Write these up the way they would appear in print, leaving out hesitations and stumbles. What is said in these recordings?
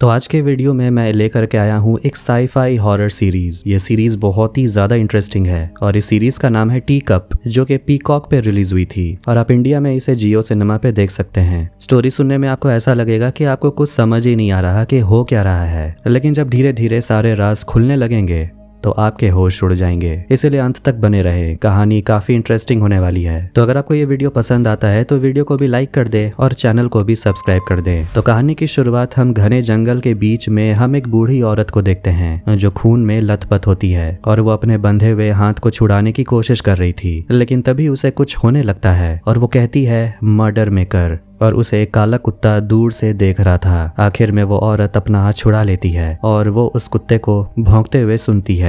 तो आज के वीडियो में मैं लेकर के आया हूँ एक साईफाई हॉरर सीरीज। ये सीरीज बहुत ही ज़्यादा इंटरेस्टिंग है और इस सीरीज का नाम है टी कप, जो कि पीकॉक पे रिलीज हुई थी और आप इंडिया में इसे जियो सिनेमा पे देख सकते हैं। स्टोरी सुनने में आपको ऐसा लगेगा कि आपको कुछ समझ ही नहीं आ रहा कि हो क्या रहा है, लेकिन जब धीरे धीरे सारे राज खुलने लगेंगे तो आपके होश उड़ जाएंगे। इसलिए अंत तक बने रहे, कहानी काफी इंटरेस्टिंग होने वाली है। तो अगर आपको ये वीडियो पसंद आता है तो वीडियो को भी लाइक कर दे और चैनल को भी सब्सक्राइब कर दे। तो कहानी की शुरुआत हम घने जंगल के बीच में हम एक बूढ़ी औरत को देखते हैं जो खून में लथपथ होती है और वो अपने बंधे हुए हाथ को छुड़ाने की कोशिश कर रही थी, लेकिन तभी उसे कुछ होने लगता है और वो कहती है मर्डर मेकर, और उसे एक काला कुत्ता दूर से देख रहा था। आखिर में वो औरत अपना हाथ छुड़ा लेती है और वो उस कुत्ते को भौंकते हुए सुनती है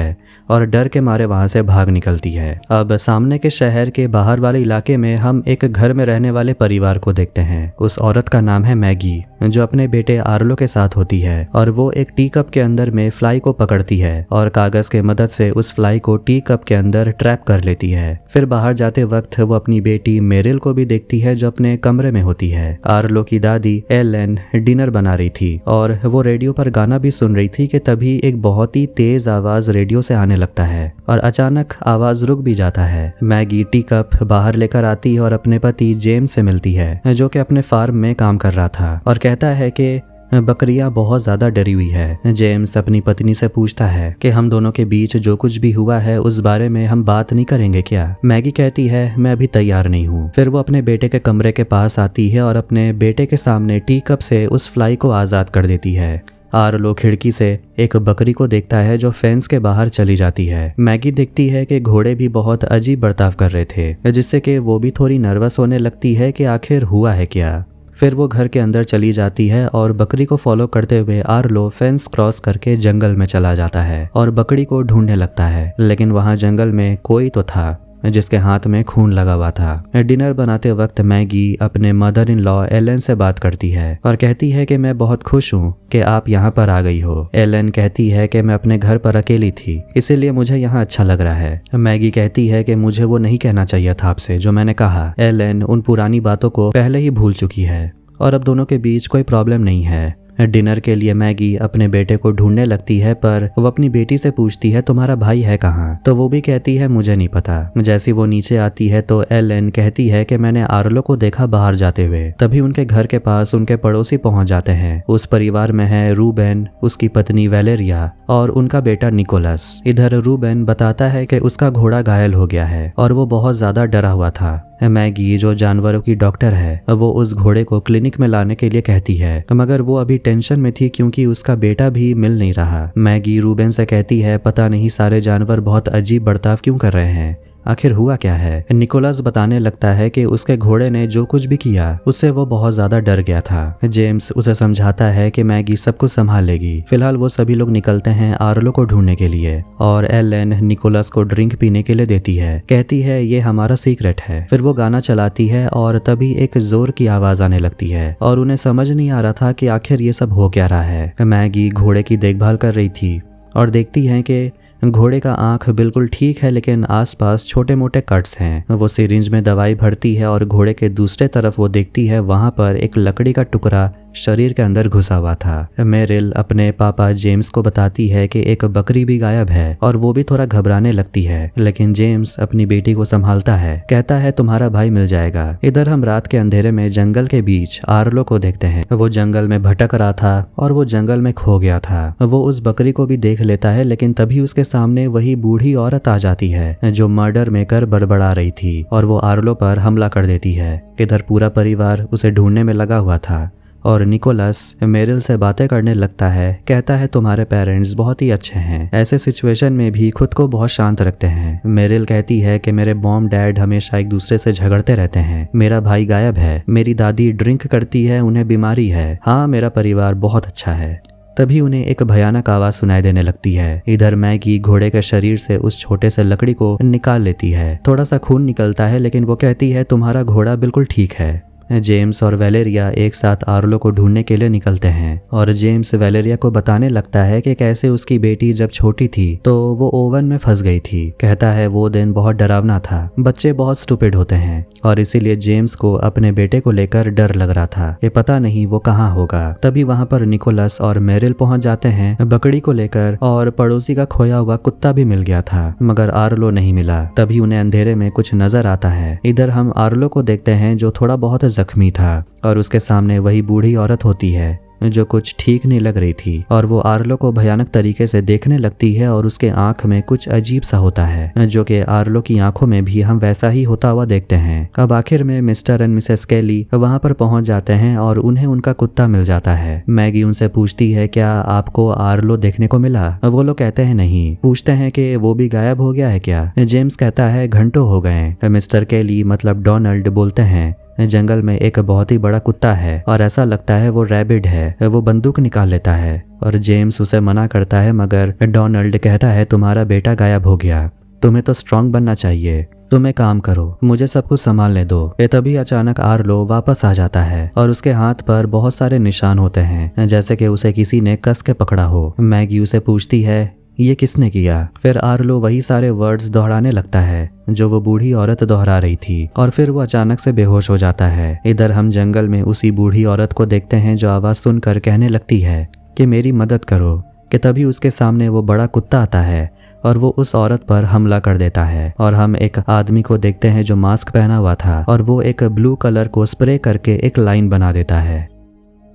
और डर के मारे वहां से भाग निकलती है। अब सामने के शहर के बाहर वाले इलाके में हम एक घर में रहने वाले परिवार को देखते हैं। उस औरत का नाम है मैगी, जो अपने बेटे आर्लो के साथ होती है और वो एक टी कप के अंदर में फ्लाई को पकड़ती है और कागज के मदद से उस फ्लाई को टी कप के अंदर ट्रैप कर लेती है। फिर बाहर जाते वक्त वो अपनी बेटी मेरिल को भी देखती है, जो अपने कमरे में होती है। आर्लो की दादी एलेन डिनर बना रही थी और वो रेडियो पर गाना भी सुन रही थी कि तभी एक बहुत ही तेज आवाज रेडियो से आने लगता है और अचानक आवाज रुक भी जाता है। मैगी टी कप बाहर लेकर आती है और अपने पति जेम्स से मिलती है, जो कि अपने फार्म में काम कर रहा था, और कहता है कि बकरियां बहुत ज्यादा डरी हुई है। जेम्स अपनी पत्नी से पूछता है कि हम दोनों के बीच जो कुछ भी हुआ है उस बारे में हम बात नहीं करेंगे क्या। मैगी कहती है मैं अभी तैयार नहीं हूँ। फिर वो अपने बेटे के कमरे के पास आती है और अपने बेटे के सामने टी कप से उस फ्लाई को आजाद कर देती है। आर्लो खिड़की से एक बकरी को देखता है जो फेंस के बाहर चली जाती है। मैगी देखती है कि घोड़े भी बहुत अजीब बर्ताव कर रहे थे, जिससे कि वो भी थोड़ी नर्वस होने लगती है कि आखिर हुआ है क्या। फिर वो घर के अंदर चली जाती है और बकरी को फॉलो करते हुए आर्लो फेंस क्रॉस करके जंगल में चला जाता है और बकरी को ढूंढने लगता है, लेकिन वहां जंगल में कोई तो था जिसके हाथ में खून लगा हुआ था। डिनर बनाते वक्त मैगी अपने मदर इन लॉ एलेन से बात करती है और कहती है कि मैं बहुत खुश हूँ कि आप यहाँ पर आ गई हो। एलेन कहती है कि मैं अपने घर पर अकेली थी, इसीलिए मुझे यहाँ अच्छा लग रहा है। मैगी कहती है कि मुझे वो नहीं कहना चाहिए था आपसे जो मैंने कहा। एलेन उन पुरानी बातों को पहले ही भूल चुकी है और अब दोनों के बीच कोई प्रॉब्लम नहीं है। डिनर के लिए मैगी अपने बेटे को ढूंढने लगती है, पर वो अपनी बेटी से पूछती है तुम्हारा भाई है कहाँ, तो वो भी कहती है मुझे नहीं पता। जैसी वो नीचे आती है तो एलेन कहती है कि मैंने आर्लो को देखा बाहर जाते हुए। तभी उनके घर के पास उनके पड़ोसी पहुंच जाते हैं। उस परिवार में है रूबेन, उसकी पत्नी वैलेरिया और उनका बेटा निकोलस। इधर रूबेन बताता है कि उसका घोड़ा घायल हो गया है और वो बहुत ज्यादा डरा हुआ था। मैगी जो जानवरों की डॉक्टर है वो उस घोड़े को क्लिनिक में लाने के लिए कहती है, मगर वो अभी टेंशन में थी क्योंकि उसका बेटा भी मिल नहीं रहा। मैगी रूबेन से कहती है पता नहीं सारे जानवर बहुत अजीब बर्ताव क्यों कर रहे हैं, आखिर हुआ क्या है। निकोलस बताने लगता है कि उसके घोड़े ने जो कुछ भी किया उससे वो बहुत ज्यादा डर गया था। जेम्स उसे समझाता है कि मैगी सब कुछ संभाल लेगी। फिलहाल वो सभी लोग निकलते हैं आर्लो को ढूंढने के लिए और एलेन निकोलस को ड्रिंक पीने के लिए देती है, कहती है ये हमारा सीक्रेट है। फिर वो गाना चलाती है और तभी एक जोर की आवाज आने लगती है और उन्हें समझ नहीं आ रहा था कि आखिर ये सब हो क्या रहा है। मैगी घोड़े की देखभाल कर रही थी और देखती है कि घोड़े का आंख बिल्कुल ठीक है, लेकिन आसपास छोटे मोटे कट्स हैं। वो सिरिंज में दवाई भरती है और घोड़े के दूसरे तरफ वो देखती है वहां पर एक लकड़ी का टुकड़ा शरीर के अंदर घुसा हुआ था। मेरिल अपने पापा जेम्स को बताती है कि एक बकरी भी गायब है और वो भी थोड़ा घबराने लगती है, लेकिन जेम्स अपनी बेटी को संभालता है, कहता है तुम्हारा भाई मिल जाएगा। इधर हम रात के अंधेरे में जंगल के बीच आर्लो को देखते हैं। वो जंगल में भटक रहा था और वो जंगल में खो गया था। वो उस बकरी को भी देख लेता है, लेकिन तभी उसके सामने वही बूढ़ी औरत आ जाती है जो मर्डर मेकर बड़बड़ा रही थी और वो आर्लो पर हमला कर देती है। इधर पूरा परिवार उसे ढूंढने में लगा हुआ था और निकोलस मेरिल से बातें करने लगता है, कहता है तुम्हारे पेरेंट्स बहुत ही अच्छे हैं, ऐसे सिचुएशन में भी खुद को बहुत शांत रखते हैं। मेरिल कहती है कि मेरे मॉम डैड हमेशा एक दूसरे से झगड़ते रहते हैं, मेरा भाई गायब है, मेरी दादी ड्रिंक करती है, उन्हें बीमारी है, हाँ मेरा परिवार बहुत अच्छा है। तभी उन्हें एक भयानक आवाज सुनाई देने लगती है। इधर मैगी घोड़े के शरीर से उस छोटे से लकड़ी को निकाल लेती है। थोड़ा सा खून निकलता है, लेकिन वो कहती है तुम्हारा घोड़ा बिल्कुल ठीक है। जेम्स और वेलेरिया एक साथ आर्लो को ढूंढने के लिए निकलते हैं और जेम्स वेलेरिया को बताने लगता है कि कैसे उसकी बेटी जब छोटी थी तो वो ओवन में फंस गई थी। कहता है वो दिन बहुत डरावना था, बच्चे बहुत स्टूपिड होते हैं और इसीलिए जेम्स को अपने बेटे को लेकर डर लग रहा था कि पता नहीं वो कहाँ होगा। तभी वहाँ पर निकोलस और मेरिल पहुंच जाते हैं बकरी को लेकर और पड़ोसी का खोया हुआ कुत्ता भी मिल गया था मगर आर्लो नहीं मिला। तभी उन्हें अंधेरे में कुछ नजर आता है। इधर हम आर्लो को देखते हैं जो थोड़ा बहुत जख्मी था और उसके सामने वही बूढ़ी औरत होती है जो कुछ ठीक नहीं लग रही थी और वो आर्लो को भयानक तरीके से देखने लगती है और उसके आंख में कुछ अजीब सा होता है जो कि आर्लो की आंखों में भी हम वैसा ही होता हुआ देखते हैं। अब आखिर में मिस्टर एंड मिसेस केली वहां पर पहुंच जाते हैं और उन्हें उनका कुत्ता मिल जाता है। मैगी उनसे पूछती है क्या आपको आर्लो देखने को मिला? वो लोग कहते हैं नहीं। पूछते हैं कि वो भी गायब हो गया है क्या? जेम्स कहता है घंटों हो गए। मिस्टर केली मतलब डोनाल्ड बोलते हैं जंगल में एक बहुत ही बड़ा कुत्ता है और ऐसा लगता है वो रैबिड है। वो बंदूक निकाल लेता है और जेम्स उसे मना करता है मगर डोनाल्ड कहता है तुम्हारा बेटा गायब हो गया, तुम्हें तो स्ट्रांग बनना चाहिए, तुम एक काम करो मुझे सब कुछ संभालने दो। तभी अचानक आर्लो वापस आ जाता है और उसके हाथ पर बहुत सारे निशान होते हैं जैसे कि उसे किसी ने कस के पकड़ा हो। मैगी उसे पूछती है ये किसने किया? फिर आर्लो वही सारे वर्ड्स दोहराने लगता है जो वो बूढ़ी औरत दोहरा रही थी और फिर वो अचानक से बेहोश हो जाता है। इधर हम जंगल में उसी बूढ़ी औरत को देखते हैं जो आवाज सुनकर कहने लगती है कि मेरी मदद करो। कि तभी उसके सामने वो बड़ा कुत्ता आता है और वो उस औरत पर हमला कर देता है और हम एक आदमी को देखते हैं जो मास्क पहना हुआ था और वो एक ब्लू कलर को स्प्रे करके एक लाइन बना देता है।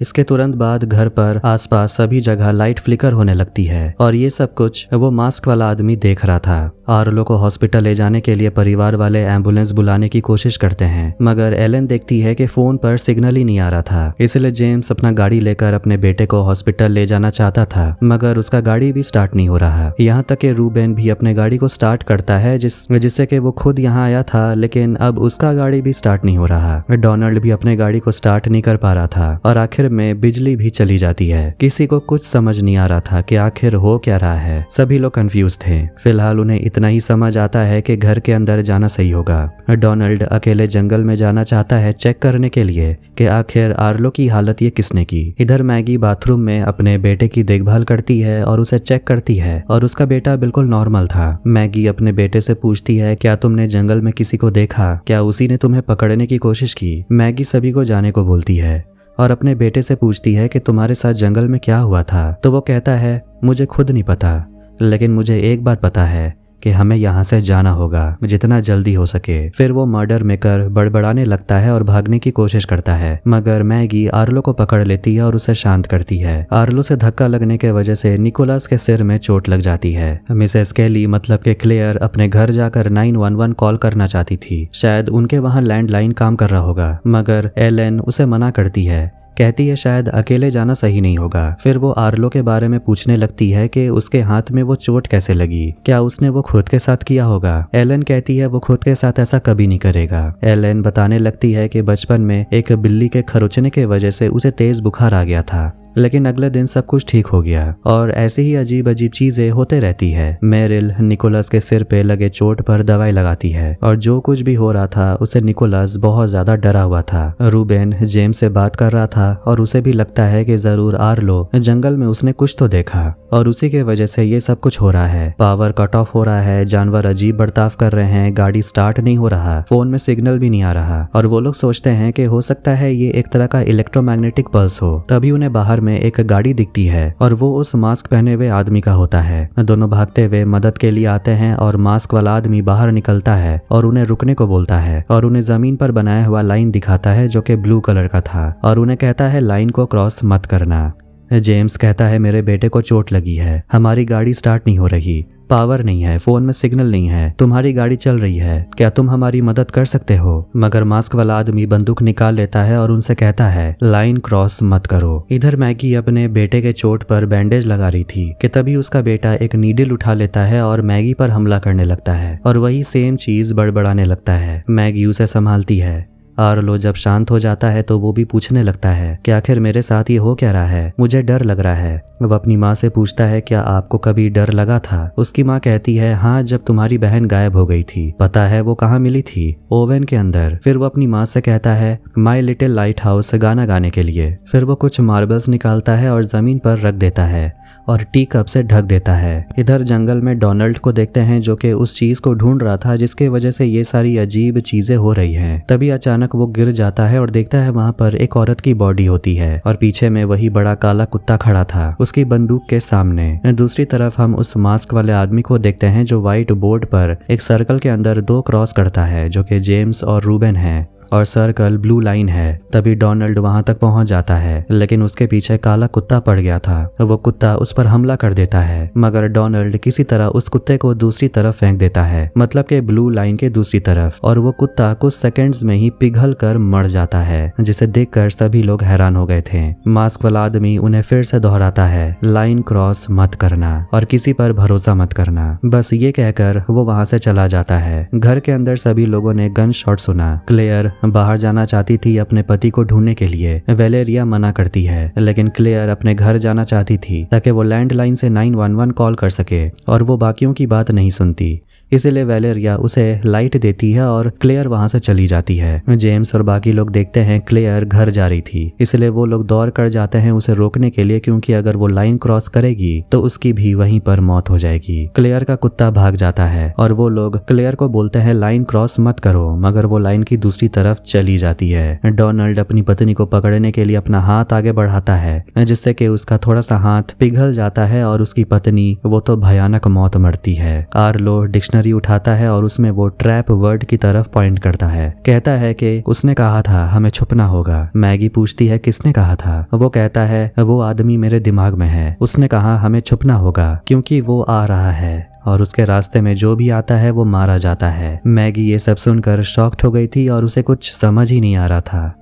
इसके तुरंत बाद घर पर आसपास सभी जगह लाइट फ्लिकर होने लगती है और ये सब कुछ वो मास्क वाला आदमी देख रहा था। आर्लो को हॉस्पिटल ले जाने के लिए परिवार वाले एम्बुलेंस बुलाने की कोशिश करते हैं मगर एलन देखती है कि फोन पर सिग्नल ही नहीं आ रहा था। इसलिए जेम्स अपना गाड़ी लेकर अपने बेटे को हॉस्पिटल ले जाना चाहता था मगर उसका गाड़ी भी स्टार्ट नहीं हो रहा। यहाँ तक कि रूबेन भी अपने गाड़ी को स्टार्ट करता है जिससे कि वो खुद यहाँ आया था लेकिन अब उसका गाड़ी भी स्टार्ट नहीं हो रहा। डोनाल्ड भी अपने गाड़ी को स्टार्ट नहीं कर पा रहा था और आखिर में बिजली भी चली जाती है। किसी को कुछ समझ नहीं आ रहा था कि आखिर हो क्या रहा है। सभी लोग कंफ्यूज थे। फिलहाल उन्हें इतना ही समझ आता है कि घर के अंदर जाना सही होगा। डोनाल्ड अकेले जंगल में जाना चाहता है चेक करने के लिए कि आखिर आर्लो की हालत ये किसने की। इधर मैगी बाथरूम में अपने बेटे की देखभाल करती है और उसे चेक करती है और उसका बेटा बिल्कुल नॉर्मल था। मैगी अपने बेटे से पूछती है क्या तुमने जंगल में किसी को देखा? क्या उसी ने तुम्हें पकड़ने की कोशिश की? मैगी सभी को जाने को बोलती है और अपने बेटे से पूछती है कि तुम्हारे साथ जंगल में क्या हुआ था? तो वो कहता है मुझे खुद नहीं पता लेकिन मुझे एक बात पता है कि हमें यहाँ से जाना होगा जितना जल्दी हो सके। फिर वो मर्डर मेकर बड़बड़ाने लगता है और भागने की कोशिश करता है मगर मैगी आर्लो को पकड़ लेती है और उसे शांत करती है। आर्लो से धक्का लगने के वजह से निकोलस के सिर में चोट लग जाती है। मिसेस केली मतलब के क्लेयर अपने घर जाकर 911 कॉल करना चाहती थी। शायद उनके वहाँ लैंडलाइन काम कर रहा होगा मगर एलन उसे मना करती है। कहती है शायद अकेले जाना सही नहीं होगा। फिर वो आर्लो के बारे में पूछने लगती है कि उसके हाथ में वो चोट कैसे लगी, क्या उसने वो खुद के साथ किया होगा। एलन कहती है वो खुद के साथ ऐसा कभी नहीं करेगा। एलन बताने लगती है कि बचपन में एक बिल्ली के खरोचने के वजह से उसे तेज बुखार आ गया था लेकिन अगले दिन सब कुछ ठीक हो गया और ऐसे ही अजीब अजीब चीजें होते रहती है। मेरिल निकोलस के सिर पे लगे चोट पर दवाई लगाती है और जो कुछ भी हो रहा था उसे निकोलस बहुत ज्यादा डरा हुआ था। रूबेन जेम्स से बात कर रहा था और उसे भी लगता है कि जरूर आर्लो जंगल में उसने कुछ तो देखा और उसी के वजह से ये सब कुछ हो रहा है। पावर कट ऑफ हो रहा है, जानवर अजीब बर्ताव कर रहे हैं, गाड़ी स्टार्ट नहीं हो रहा, फोन में सिग्नल भी नहीं आ रहा और वो लोग सोचते हैं कि हो सकता है ये एक तरह का इलेक्ट्रोमैग्नेटिक पल्स हो। तभी उन्हें बाहर में एक गाड़ी दिखती है और वो उस मास्क पहने हुए आदमी का होता है। दोनों भागते हुए मदद के लिए आते हैं और मास्क वाला आदमी बाहर निकलता है और उन्हें रुकने को बोलता है और उन्हें जमीन पर बनाया हुआ लाइन दिखाता है जो कि ब्लू कलर का था और उन्हें कहता है लाइन को क्रॉस मत करना। जेम्स कहता है मेरे बेटे को चोट लगी है, हमारी गाड़ी स्टार्ट नहीं हो रही, पावर नहीं है, फोन में सिग्नल नहीं है, तुम्हारी गाड़ी चल रही है, क्या तुम हमारी मदद कर सकते हो? मगर मास्क वाला आदमी बंदूक निकाल लेता है और उनसे कहता है लाइन क्रॉस मत करो। इधर मैगी अपने बेटे के चोट पर बैंडेज लगा रही थी कि तभी उसका बेटा एक नीडल उठा लेता है और मैगी पर हमला करने लगता है और वही सेम चीज बड़बड़ाने लगता है। मैगी उसे संभालती है आर्लो जब शांत हो जाता है तो वो भी पूछने लगता है कि आखिर मेरे साथ ये हो क्या रहा है, मुझे डर लग रहा है। वो अपनी माँ से पूछता है क्या आपको कभी डर लगा था। उसकी माँ कहती है हाँ, जब तुम्हारी बहन गायब हो गई थी। पता है वो कहाँ मिली थी? ओवन के अंदर। फिर वो अपनी माँ से कहता है माई लिटिल लाइट हाउस गाना गाने के लिए। फिर वो कुछ मार्बल्स निकालता है और जमीन पर रख देता है और टी कप से ढक देता है। इधर जंगल में डोनाल्ड को देखते हैं जो कि उस चीज को ढूंढ रहा था जिसके वजह से ये सारी अजीब चीजें हो रही हैं। तभी अचानक वो गिर जाता है और देखता है वहाँ पर एक औरत की बॉडी होती है और पीछे में वही बड़ा काला कुत्ता खड़ा था उसकी बंदूक के सामने। दूसरी तरफ हम उस मास्क वाले आदमी को देखते हैं जो व्हाइट बोर्ड पर एक सर्कल के अंदर 2 क्रॉस करता है जो कि जेम्स और रूबेन है और सर्कल ब्लू लाइन है। तभी डोनाल्ड वहां तक पहुंच जाता है लेकिन उसके पीछे काला कुत्ता पड़ गया था। वो कुत्ता उस पर हमला कर देता है मगर डोनाल्ड किसी तरह उस कुत्ते को दूसरी तरफ फेंक देता है, मतलब के ब्लू लाइन के दूसरी तरफ, और वो कुत्ता कुछ सेकंड्स में ही पिघल कर मर जाता है जिसे देखकर सभी लोग हैरान हो गए थे। मास्क वाला आदमी उन्हें फिर से दोहराता है लाइन क्रॉस मत करना और किसी पर भरोसा मत करना। बस ये कहकर वो वहां से चला जाता है। घर के अंदर सभी लोगों ने गन शॉट सुना। क्लेयर बाहर जाना चाहती थी अपने पति को ढूंढने के लिए। वेलेरिया मना करती है लेकिन क्लेयर अपने घर जाना चाहती थी ताकि वो लैंडलाइन से 911 कॉल कर सके और वो बाकियों की बात नहीं सुनती। इसीलिए वेलेरिया उसे लाइट देती है और क्लेयर वहां से चली जाती है। जेम्स और बाकी लोग देखते हैं क्लेयर घर जा रही थी, इसलिए वो लोग दौड़ कर जाते हैं उसे रोकने के लिए क्योंकि अगर वो लाइन क्रॉस करेगी तो उसकी भी वहीं पर मौत हो जाएगी। क्लेयर का कुत्ता भाग जाता है और वो लोग क्लेयर को बोलते हैं लाइन क्रॉस मत करो, मगर वो लाइन की दूसरी तरफ चली जाती है। डोनाल्ड अपनी पत्नी को पकड़ने के लिए अपना हाथ आगे बढ़ाता है जिससे कि उसका थोड़ा सा हाथ पिघल जाता है और उसकी पत्नी वो तो भयानक मौत मरती है। आर्लो डिक्शनरी उठाता है और उसमें वो ट्रैप वर्ड की तरफ पॉइंट करता है। कहता है कि उसने कहा था हमें छुपना होगा। मैगी पूछती है किसने कहा था? वो कहता है वो आदमी मेरे दिमाग में है, उसने कहा हमें छुपना होगा क्योंकि वो आ रहा है और उसके रास्ते में जो भी आता है वो मारा जाता है। मैगी ये सब सुनकर शॉक्ड हो गई थी और उसे कुछ समझ ही नहीं आ रहा था।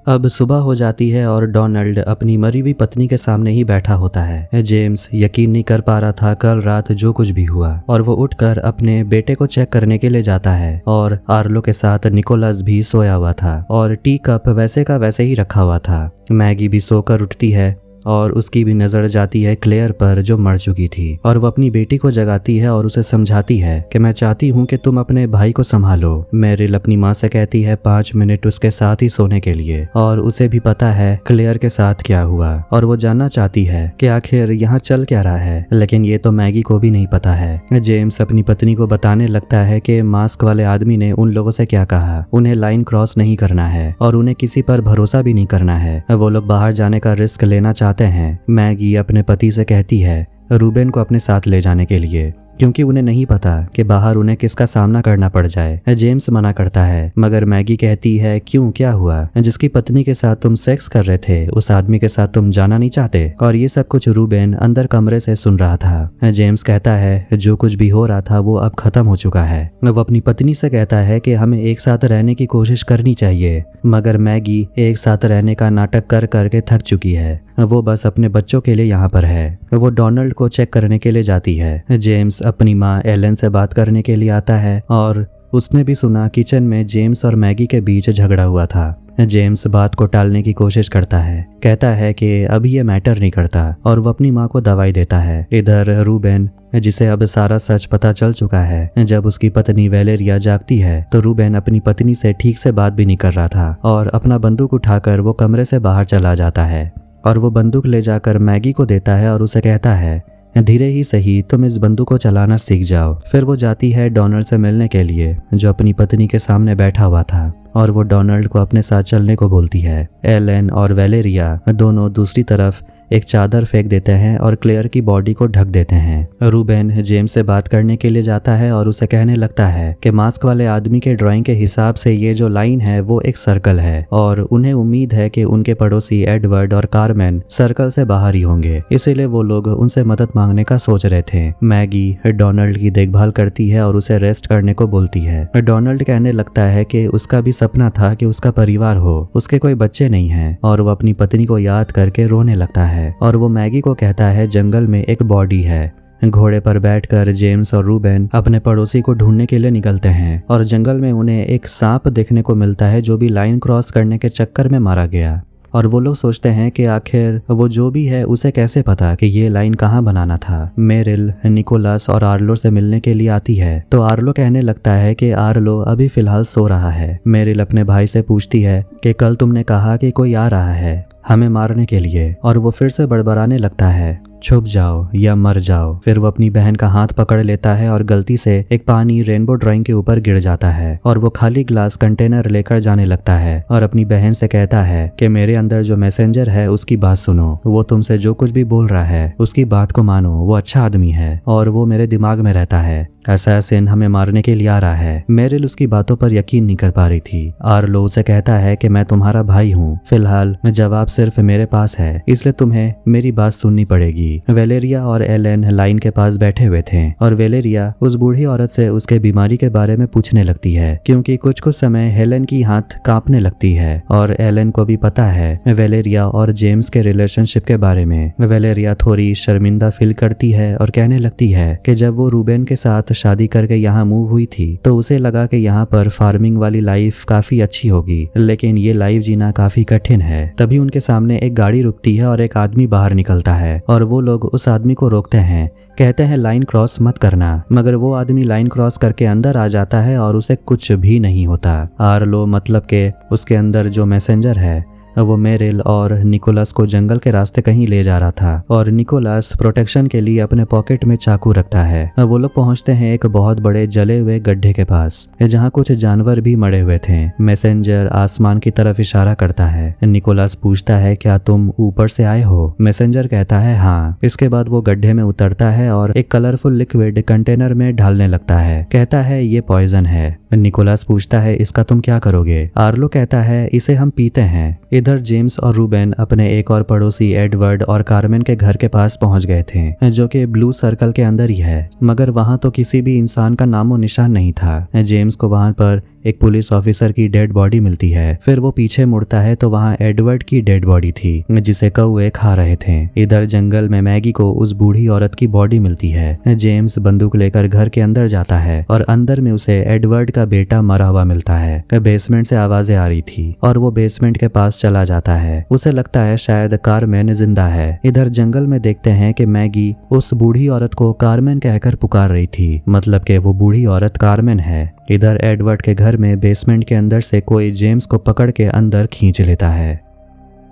अब सुबह हो जाती है और डोनाल्ड अपनी मरी हुई पत्नी के सामने ही बैठा होता है। जेम्स यकीन नहीं कर पा रहा था कल रात जो कुछ भी हुआ और वो उठकर अपने बेटे को चेक करने के लिए जाता है और आर्लो के साथ निकोलस भी सोया हुआ था और टी कप वैसे का वैसे ही रखा हुआ था। मैगी भी सोकर उठती है और उसकी भी नजर जाती है क्लेयर पर जो मर चुकी थी और वो अपनी बेटी को जगाती है और उसे समझाती है कि मैं चाहती हूँ कि तुम अपने भाई को संभालो। मेरिल अपनी माँ से कहती है 5 मिनट उसके साथ ही सोने के लिए और उसे भी पता है क्लेयर के साथ क्या हुआ और वो जानना चाहती है कि आखिर यहाँ चल क्या रहा है, लेकिन ये तो मैगी को भी नहीं पता है। जेम्स अपनी पत्नी को बताने लगता है कि मास्क वाले आदमी ने उन लोगों से क्या कहा, उन्हें लाइन क्रॉस नहीं करना है और उन्हें किसी पर भरोसा भी नहीं करना है। वो लोग बाहर जाने का रिस्क लेना चाहते हैं। मैगी अपने पति से कहती है रूबेन को अपने साथ ले जाने के लिए क्योंकि उन्हें नहीं पता कि बाहर उन्हें किसका सामना करना पड़ जाए। जेम्स मना करता है मगर मैगी कहती है क्यों, क्या हुआ? जिसकी पत्नी के साथ तुम सेक्स कर रहे थे उस आदमी के साथ तुम जाना नहीं चाहते? और ये सब कुछ रूबेन अंदर कमरे से सुन रहा था। जेम्स कहता है जो कुछ भी हो रहा था वो अब खत्म हो चुका है। वो अपनी पत्नी से कहता है कि हमें एक साथ रहने की कोशिश करनी चाहिए, मगर मैगी एक साथ रहने का नाटक कर करके थक चुकी है। वो बस अपने बच्चों के लिए यहाँ पर है। वो डोनाल्ड को चेक करने के लिए जाती है। जेम्स अपनी माँ एलन से बात करने के लिए आता है और उसने भी सुना किचन में जेम्स और मैगी के बीच झगड़ा हुआ था। जेम्स बात को टालने की कोशिश करता है, कहता है कि अभी ये मैटर नहीं करता और वो अपनी माँ को दवाई देता है। इधर रूबेन जिसे अब सारा सच पता चल चुका है, जब उसकी पत्नी वेलेरिया जागती है तो रूबेन अपनी पत्नी से ठीक से बात भी नहीं कर रहा था और अपना बंदूक उठाकर वो कमरे से बाहर चला जाता है और वो बंदूक ले जाकर मैगी को देता है और उसे कहता है धीरे ही सही तुम इस बंदूक को चलाना सीख जाओ। फिर वो जाती है डोनाल्ड से मिलने के लिए जो अपनी पत्नी के सामने बैठा हुआ था और वो डोनाल्ड को अपने साथ चलने को बोलती है। एलन और वेलेरिया दोनों दूसरी तरफ एक चादर फेंक देते हैं और क्लेयर की बॉडी को ढक देते हैं। रूबेन जेम्स से बात करने के लिए जाता है और उसे कहने लगता है कि मास्क वाले आदमी के ड्राइंग के हिसाब से ये जो लाइन है वो एक सर्कल है और उन्हें उम्मीद है कि उनके पड़ोसी एडवर्ड और कार्मेन सर्कल से बाहर ही होंगे, इसीलिए वो लोग उनसे मदद मांगने का सोच रहे थे। मैगी डोनाल्ड की देखभाल करती है और उसे रेस्ट करने को बोलती है। डोनाल्ड कहने लगता है कि उसका भी सपना था कि उसका परिवार हो, उसके कोई बच्चे नहीं हैं और वो अपनी पत्नी को याद करके रोने लगता है और वो मैगी को कहता है जंगल में एक बॉडी है घोड़े पर बैठकर जेम्स और रूबेन अपने पड़ोसी को ढूंढने के लिए निकलते हैं और जंगल में उन्हें एक सांप देखने को मिलता है जो भी लाइन क्रॉस करने के चक्कर में मारा गया। और वो लोग सोचते हैं कि आखिर वो जो भी है उसे कैसे पता कि ये लाइन कहाँ बनाना था। मेरिल निकोलस और आर्लो से मिलने के लिए आती है तो आर्लो कहने लगता है कि आर्लो अभी फिलहाल सो रहा है। मेरिल अपने भाई से पूछती है कि कल तुमने कहा कि कोई आ रहा है हमें मारने के लिए, और वो फिर से बड़बड़ाने लगता है छुप जाओ या मर जाओ। फिर वो अपनी बहन का हाथ पकड़ लेता है और गलती से एक पानी रेनबो ड्राइंग के ऊपर गिर जाता है और वो खाली ग्लास कंटेनर लेकर जाने लगता है और अपनी बहन से कहता है कि मेरे अंदर जो मैसेंजर है उसकी बात सुनो, वो तुमसे जो कुछ भी बोल रहा है उसकी बात को मानो, वो अच्छा आदमी है और वो मेरे दिमाग में रहता है। असैसिन हमें मारने के लिए आ रहा है। मेरिल उसकी बातों पर यकीन नहीं कर पा रही थी। आर्लो उसे कहता है कि मैं तुम्हारा भाई हूँ, फिलहाल जवाब सिर्फ मेरे पास है, इसलिए तुम्हें मेरी बात सुननी पड़ेगी। वेलेरिया और एलेन लाइन के पास बैठे हुए थे और वेलेरिया उस बूढ़ी औरत से उसके बीमारी के बारे में पूछने लगती है क्योंकि कुछ कुछ समय हेलेन की हाथ कांपने लगती है और एलेन को भी पता है वेलेरिया और जेम्स के रिलेशनशिप के बारे में। वेलेरिया थोड़ी शर्मिंदा फील करती है और कहने लगती है कि जब वो रूबेन के साथ शादी करके यहाँ मूव हुई थी तो उसे लगा कि यहाँ पर फार्मिंग वाली लाइफ काफी अच्छी होगी, लेकिन ये लाइफ जीना काफी कठिन है। तभी उनके सामने एक गाड़ी रुकती है और एक आदमी बाहर निकलता है और वो लोग उस आदमी को रोकते हैं, कहते हैं लाइन क्रॉस मत करना, मगर वो आदमी लाइन क्रॉस करके अंदर आ जाता है और उसे कुछ भी नहीं होता। आर्लो मतलब के उसके अंदर जो मैसेंजर है वो मेरिल और निकोलस को जंगल के रास्ते कहीं ले जा रहा था और निकोलस प्रोटेक्शन के लिए अपने पॉकेट में चाकू रखता है। वो लोग पहुंचते हैं एक बहुत बड़े जले हुए गड्ढे के पास जहां कुछ जानवर भी मरे हुए थे। मैसेंजर आसमान की तरफ इशारा करता है। निकोलस पूछता है क्या तुम ऊपर से आए हो? मैसेंजर कहता है हाँ। इसके बाद वो गड्ढे में उतरता है और एक कलरफुल लिक्विड कंटेनर में ढालने लगता है, कहता है ये पॉइजन है। निकोलस पूछता है इसका तुम क्या करोगे? आर्लो कहता है इसे हम पीते हैं। इधर जेम्स और रूबेन अपने एक और पड़ोसी एडवर्ड और कार्मेन के घर के पास पहुंच गए थे जो कि ब्लू सर्कल के अंदर ही है, मगर वहां तो किसी भी इंसान का नामो निशान नहीं था। जेम्स को वहां पर एक पुलिस ऑफिसर की डेड बॉडी मिलती है। फिर वो पीछे मुड़ता है तो वहाँ एडवर्ड की डेड बॉडी थी जिसे कौवे खा रहे थे। इधर जंगल में मैगी को उस बूढ़ी औरत की बॉडी मिलती है। जेम्स बंदूक लेकर घर के अंदर जाता है और अंदर में उसे एडवर्ड का बेटा मरा हुआ मिलता है। बेसमेंट से आवाजें आ रही थी और वो बेसमेंट के पास चला जाता है। उसे लगता है शायद कार्मेन जिंदा है। इधर जंगल में देखते हैं कि मैगी उस बूढ़ी औरत को कार्मेन कहकर पुकार रही थी, मतलब कि वो बूढ़ी औरत कार्मेन है। इधर एडवर्ड के घर में बेसमेंट के अंदर से कोई जेम्स को पकड़ के अंदर खींच लेता है।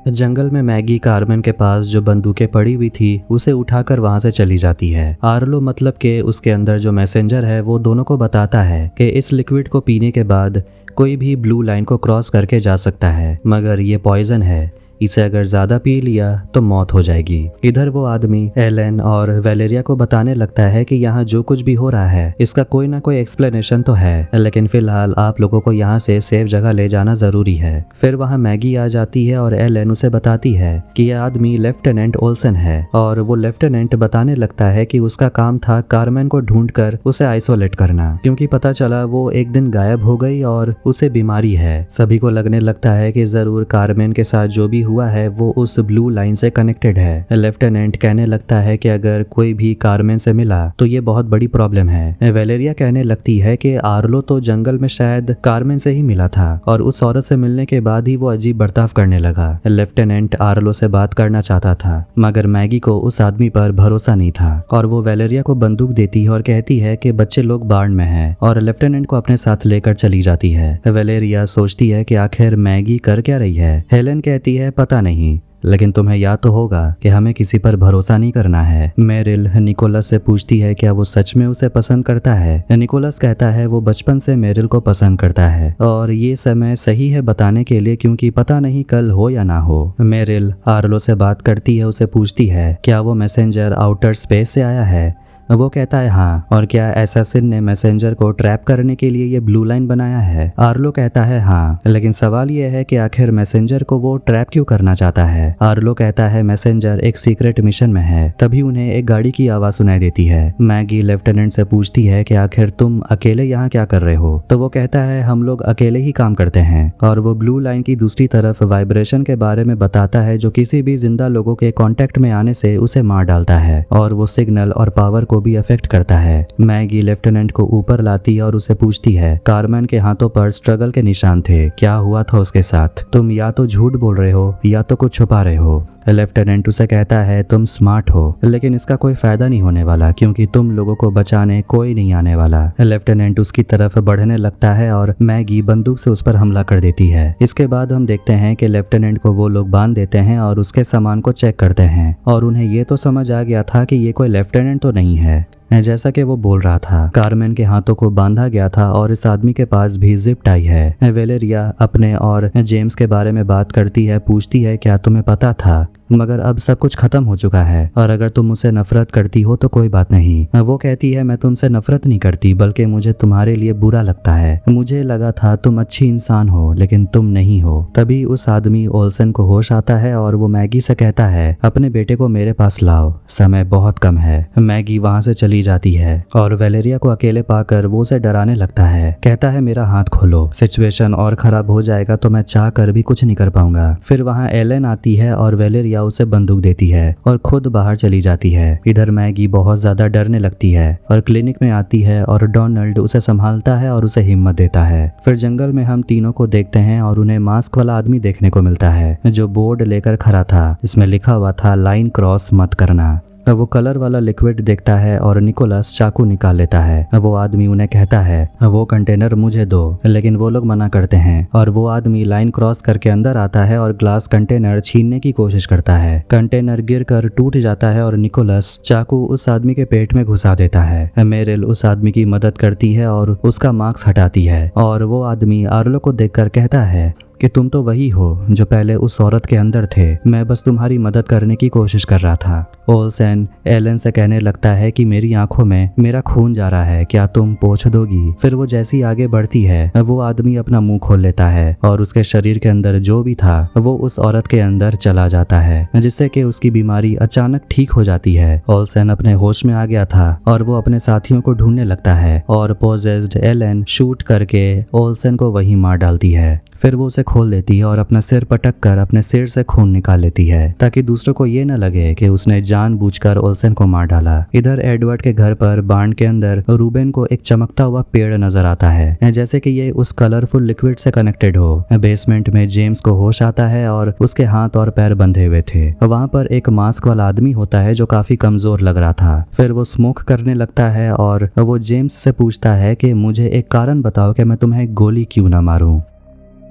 जंगल में मैगी कार्मेन के पास जो बंदूकें पड़ी हुई थी उसे उठाकर वहां से चली जाती है। आर्लो मतलब के उसके अंदर जो मैसेंजर है वो दोनों को बताता है कि इस लिक्विड को पीने के बाद कोई भी ब्लू लाइन को क्रॉस करके जा सकता है, मगर ये पॉइजन है, इसे अगर ज्यादा पी लिया तो मौत हो जाएगी। इधर वो आदमी एलेन और वेलेरिया को बताने लगता है कि यहाँ जो कुछ भी हो रहा है इसका कोई ना कोई एक्सप्लेनेशन तो है, लेकिन फिलहाल आप लोगों को यहाँ से सेफ जगह ले जाना जरूरी है। फिर वहाँ मैगी आ जाती है और एलेन उसे बताती है कि यह आदमी लेफ्टिनेंट ओल्सन है और वो लेफ्टिनेंट बताने लगता है कि उसका काम था कार्मेन को ढूंढकर उसे आइसोलेट करना, क्योंकि पता चला वो एक दिन गायब हो गई और उसे बीमारी है। सभी को लगने लगता है कि जरूर कार्मेन के साथ जो भी हुआ है वो उस ब्लू लाइन से कनेक्टेड है। लेफ्टिनेंट कहने लगता है कि अगर कोई भी कार्मेन से मिला तो ये बहुत बड़ी प्रॉब्लम है। वेलेरिया कहने लगती है कि आर्लो तो जंगल में शायद कार्मेन से ही मिला था और उस औरत से मिलने के बाद ही वो अजीब बर्ताव करने लगा। लेफ्टिनेंट आर्लो से बात करना चाहता था, मगर मैगी को उस आदमी पर भरोसा नहीं था और वो वेलेरिया को बंदूक देती है और कहती है कि बच्चे लोग बाढ़ में हैं और लेफ्टिनेंट को अपने साथ लेकर चली जाती है। वेलेरिया सोचती है कि आखिर मैगी कर क्या रही है। हेलेन कहती है पता नहीं, लेकिन तुम्हें याद तो होगा कि हमें किसी पर भरोसा नहीं करना है। मेरिल निकोलस से पूछती है क्या वो सच में उसे पसंद करता है। निकोलस कहता है वो बचपन से मेरिल को पसंद करता है और ये समय सही है बताने के लिए, क्योंकि पता नहीं कल हो या ना हो। मेरिल आर्लो से बात करती है, उसे पूछती है क्या वो मैसेंजर आउटर स्पेस से आया है। वो कहता है हाँ, और क्या असैसिन ने मैसेंजर को ट्रैप करने के लिए ये ब्लू लाइन बनाया है। आर्लो कहता है हाँ, लेकिन सवाल ये है कि आखिर मैसेंजर को वो ट्रैप क्यों करना चाहता है। आर्लो कहता है मैसेंजर एक सीक्रेट मिशन में है। तभी उन्हें एक गाड़ी की आवाज सुनाई देती है। मैगी लेफ्टिनेंट से पूछती है कि आखिर तुम अकेले यहाँ क्या कर रहे हो, तो वो कहता है हम लोग अकेले ही काम करते हैं, और वो ब्लू लाइन की दूसरी तरफ वाइब्रेशन के बारे में बताता है जो किसी भी जिंदा लोगों के कॉन्टेक्ट में आने से उसे मार डालता है और वो सिग्नल और पावर को को भी अफेक्ट करता है। मैगी लेफ्टिनेंट को ऊपर लाती है और उसे पूछती है कारमैन के हाथों पर स्ट्रगल के निशान थे, क्या हुआ था उसके साथ? तुम या तो झूठ बोल रहे हो या तो कुछ छुपा रहे हो। लेफ्टिनेंट उसे कहता है तुम स्मार्ट हो लेकिन इसका कोई फायदा नहीं होने वाला क्योंकि तुम लोगों को बचाने कोई नहीं आने वाला। लेफ्टिनेंट उसकी तरफ बढ़ने लगता है और मैगी बंदूक से उस पर हमला कर देती है। इसके बाद हम देखते हैं कि लेफ्टिनेंट को वो लोग बांध देते हैं और उसके सामान को चेक करते हैं और उन्हें ये तो समझ आ गया था कि ये कोई लेफ्टिनेंट तो नहीं है जैसा कि वो बोल रहा था। कारमैन के हाथों को बांधा गया था और इस आदमी के पास भी जिप टाई है। वेलेरिया अपने और जेम्स के बारे में बात करती है, पूछती है क्या तुम्हें पता था? मगर अब सब कुछ खत्म हो चुका है और अगर तुम मुझसे नफरत करती हो तो कोई बात नहीं। वो कहती है मैं तुमसे नफरत नहीं करती बल्कि मुझे तुम्हारे लिए बुरा लगता है। मुझे लगा था तुम अच्छी इंसान हो लेकिन तुम नहीं हो। तभी उस आदमी ओल्सन को होश आता है और वो मैगी से कहता है अपने बेटे को मेरे पास लाओ, समय बहुत कम है। मैगी वहां से चली जाती है और वेलेरिया को अकेले पाकर वो उसे डराने लगता है। कहता है मेरा हाथ खोलो, सिचुएशन और खराब हो जाएगा तो मैं चाह कर भी कुछ नहीं कर पाऊंगा। फिर वहाँ एलेन आती है और वेलेरिया उसे बंदूक देती है और खुद बाहर चली जाती है। इधर मैगी बहुत ज्यादा डरने लगती है और क्लिनिक में आती है और डोनाल्ड उसे संभालता है और उसे हिम्मत देता है। फिर जंगल में हम तीनों को देखते हैं और उन्हें मास्क वाला आदमी देखने को मिलता है जो बोर्ड लेकर खड़ा था जिसमें लिखा हुआ था लाइन क्रॉस मत करना। वो कलर वाला लिक्विड देखता है और निकोलस चाकू निकाल लेता है। वो आदमी उन्हें कहता है वो कंटेनर मुझे दो लेकिन वो लोग मना करते हैं और वो आदमी लाइन क्रॉस करके अंदर आता है और ग्लास कंटेनर छीनने की कोशिश करता है। कंटेनर गिरकर टूट जाता है और निकोलस चाकू उस आदमी के पेट में घुसा देता है। मेरिल उस आदमी की मदद करती है और उसका मास्क हटाती है और वो आदमी आर्लो को देखकर कहता है कि तुम तो वही हो जो पहले उस औरत के अंदर थे, मैं बस तुम्हारी मदद करने की कोशिश कर रहा था। ओल्सन एलन से कहने लगता है कि मेरी आंखों में मेरा खून जा रहा है, क्या तुम पोंछ दोगी? फिर वो जैसी आगे बढ़ती है वो आदमी अपना मुंह खोल लेता है और उसके शरीर के अंदर जो भी था वो उस औरत के अंदर चला जाता है जिससे कि उसकी बीमारी अचानक ठीक हो जाती है। ओल्सन अपने होश में आ गया था और वो अपने साथियों को ढूंढने लगता है और पोजेस्ड एलन शूट करके ओल्सन को वहीं मार डालती है। फिर वो उसे खोल देती है और अपना सिर पटक कर अपने सिर से खून निकाल लेती है ताकि दूसरों को ये न लगे कि उसने जानबूझकर ओल्सन को मार डाला। इधर एडवर्ड के घर पर बाण के अंदर रूबेन को एक चमकता हुआ पेड़ नजर आता है जैसे कि ये उस कलरफुल लिक्विड से कनेक्टेड हो। बेसमेंट में जेम्स को होश आता है और उसके हाथ और पैर बंधे हुए थे। वहाँ पर एक मास्क वाला आदमी होता है जो काफी कमजोर लग रहा था। फिर वो स्मोक करने लगता है और वो जेम्स से पूछता है कि मुझे एक कारण बताओ कि मैं तुम्हें गोली क्यों ना मारूं।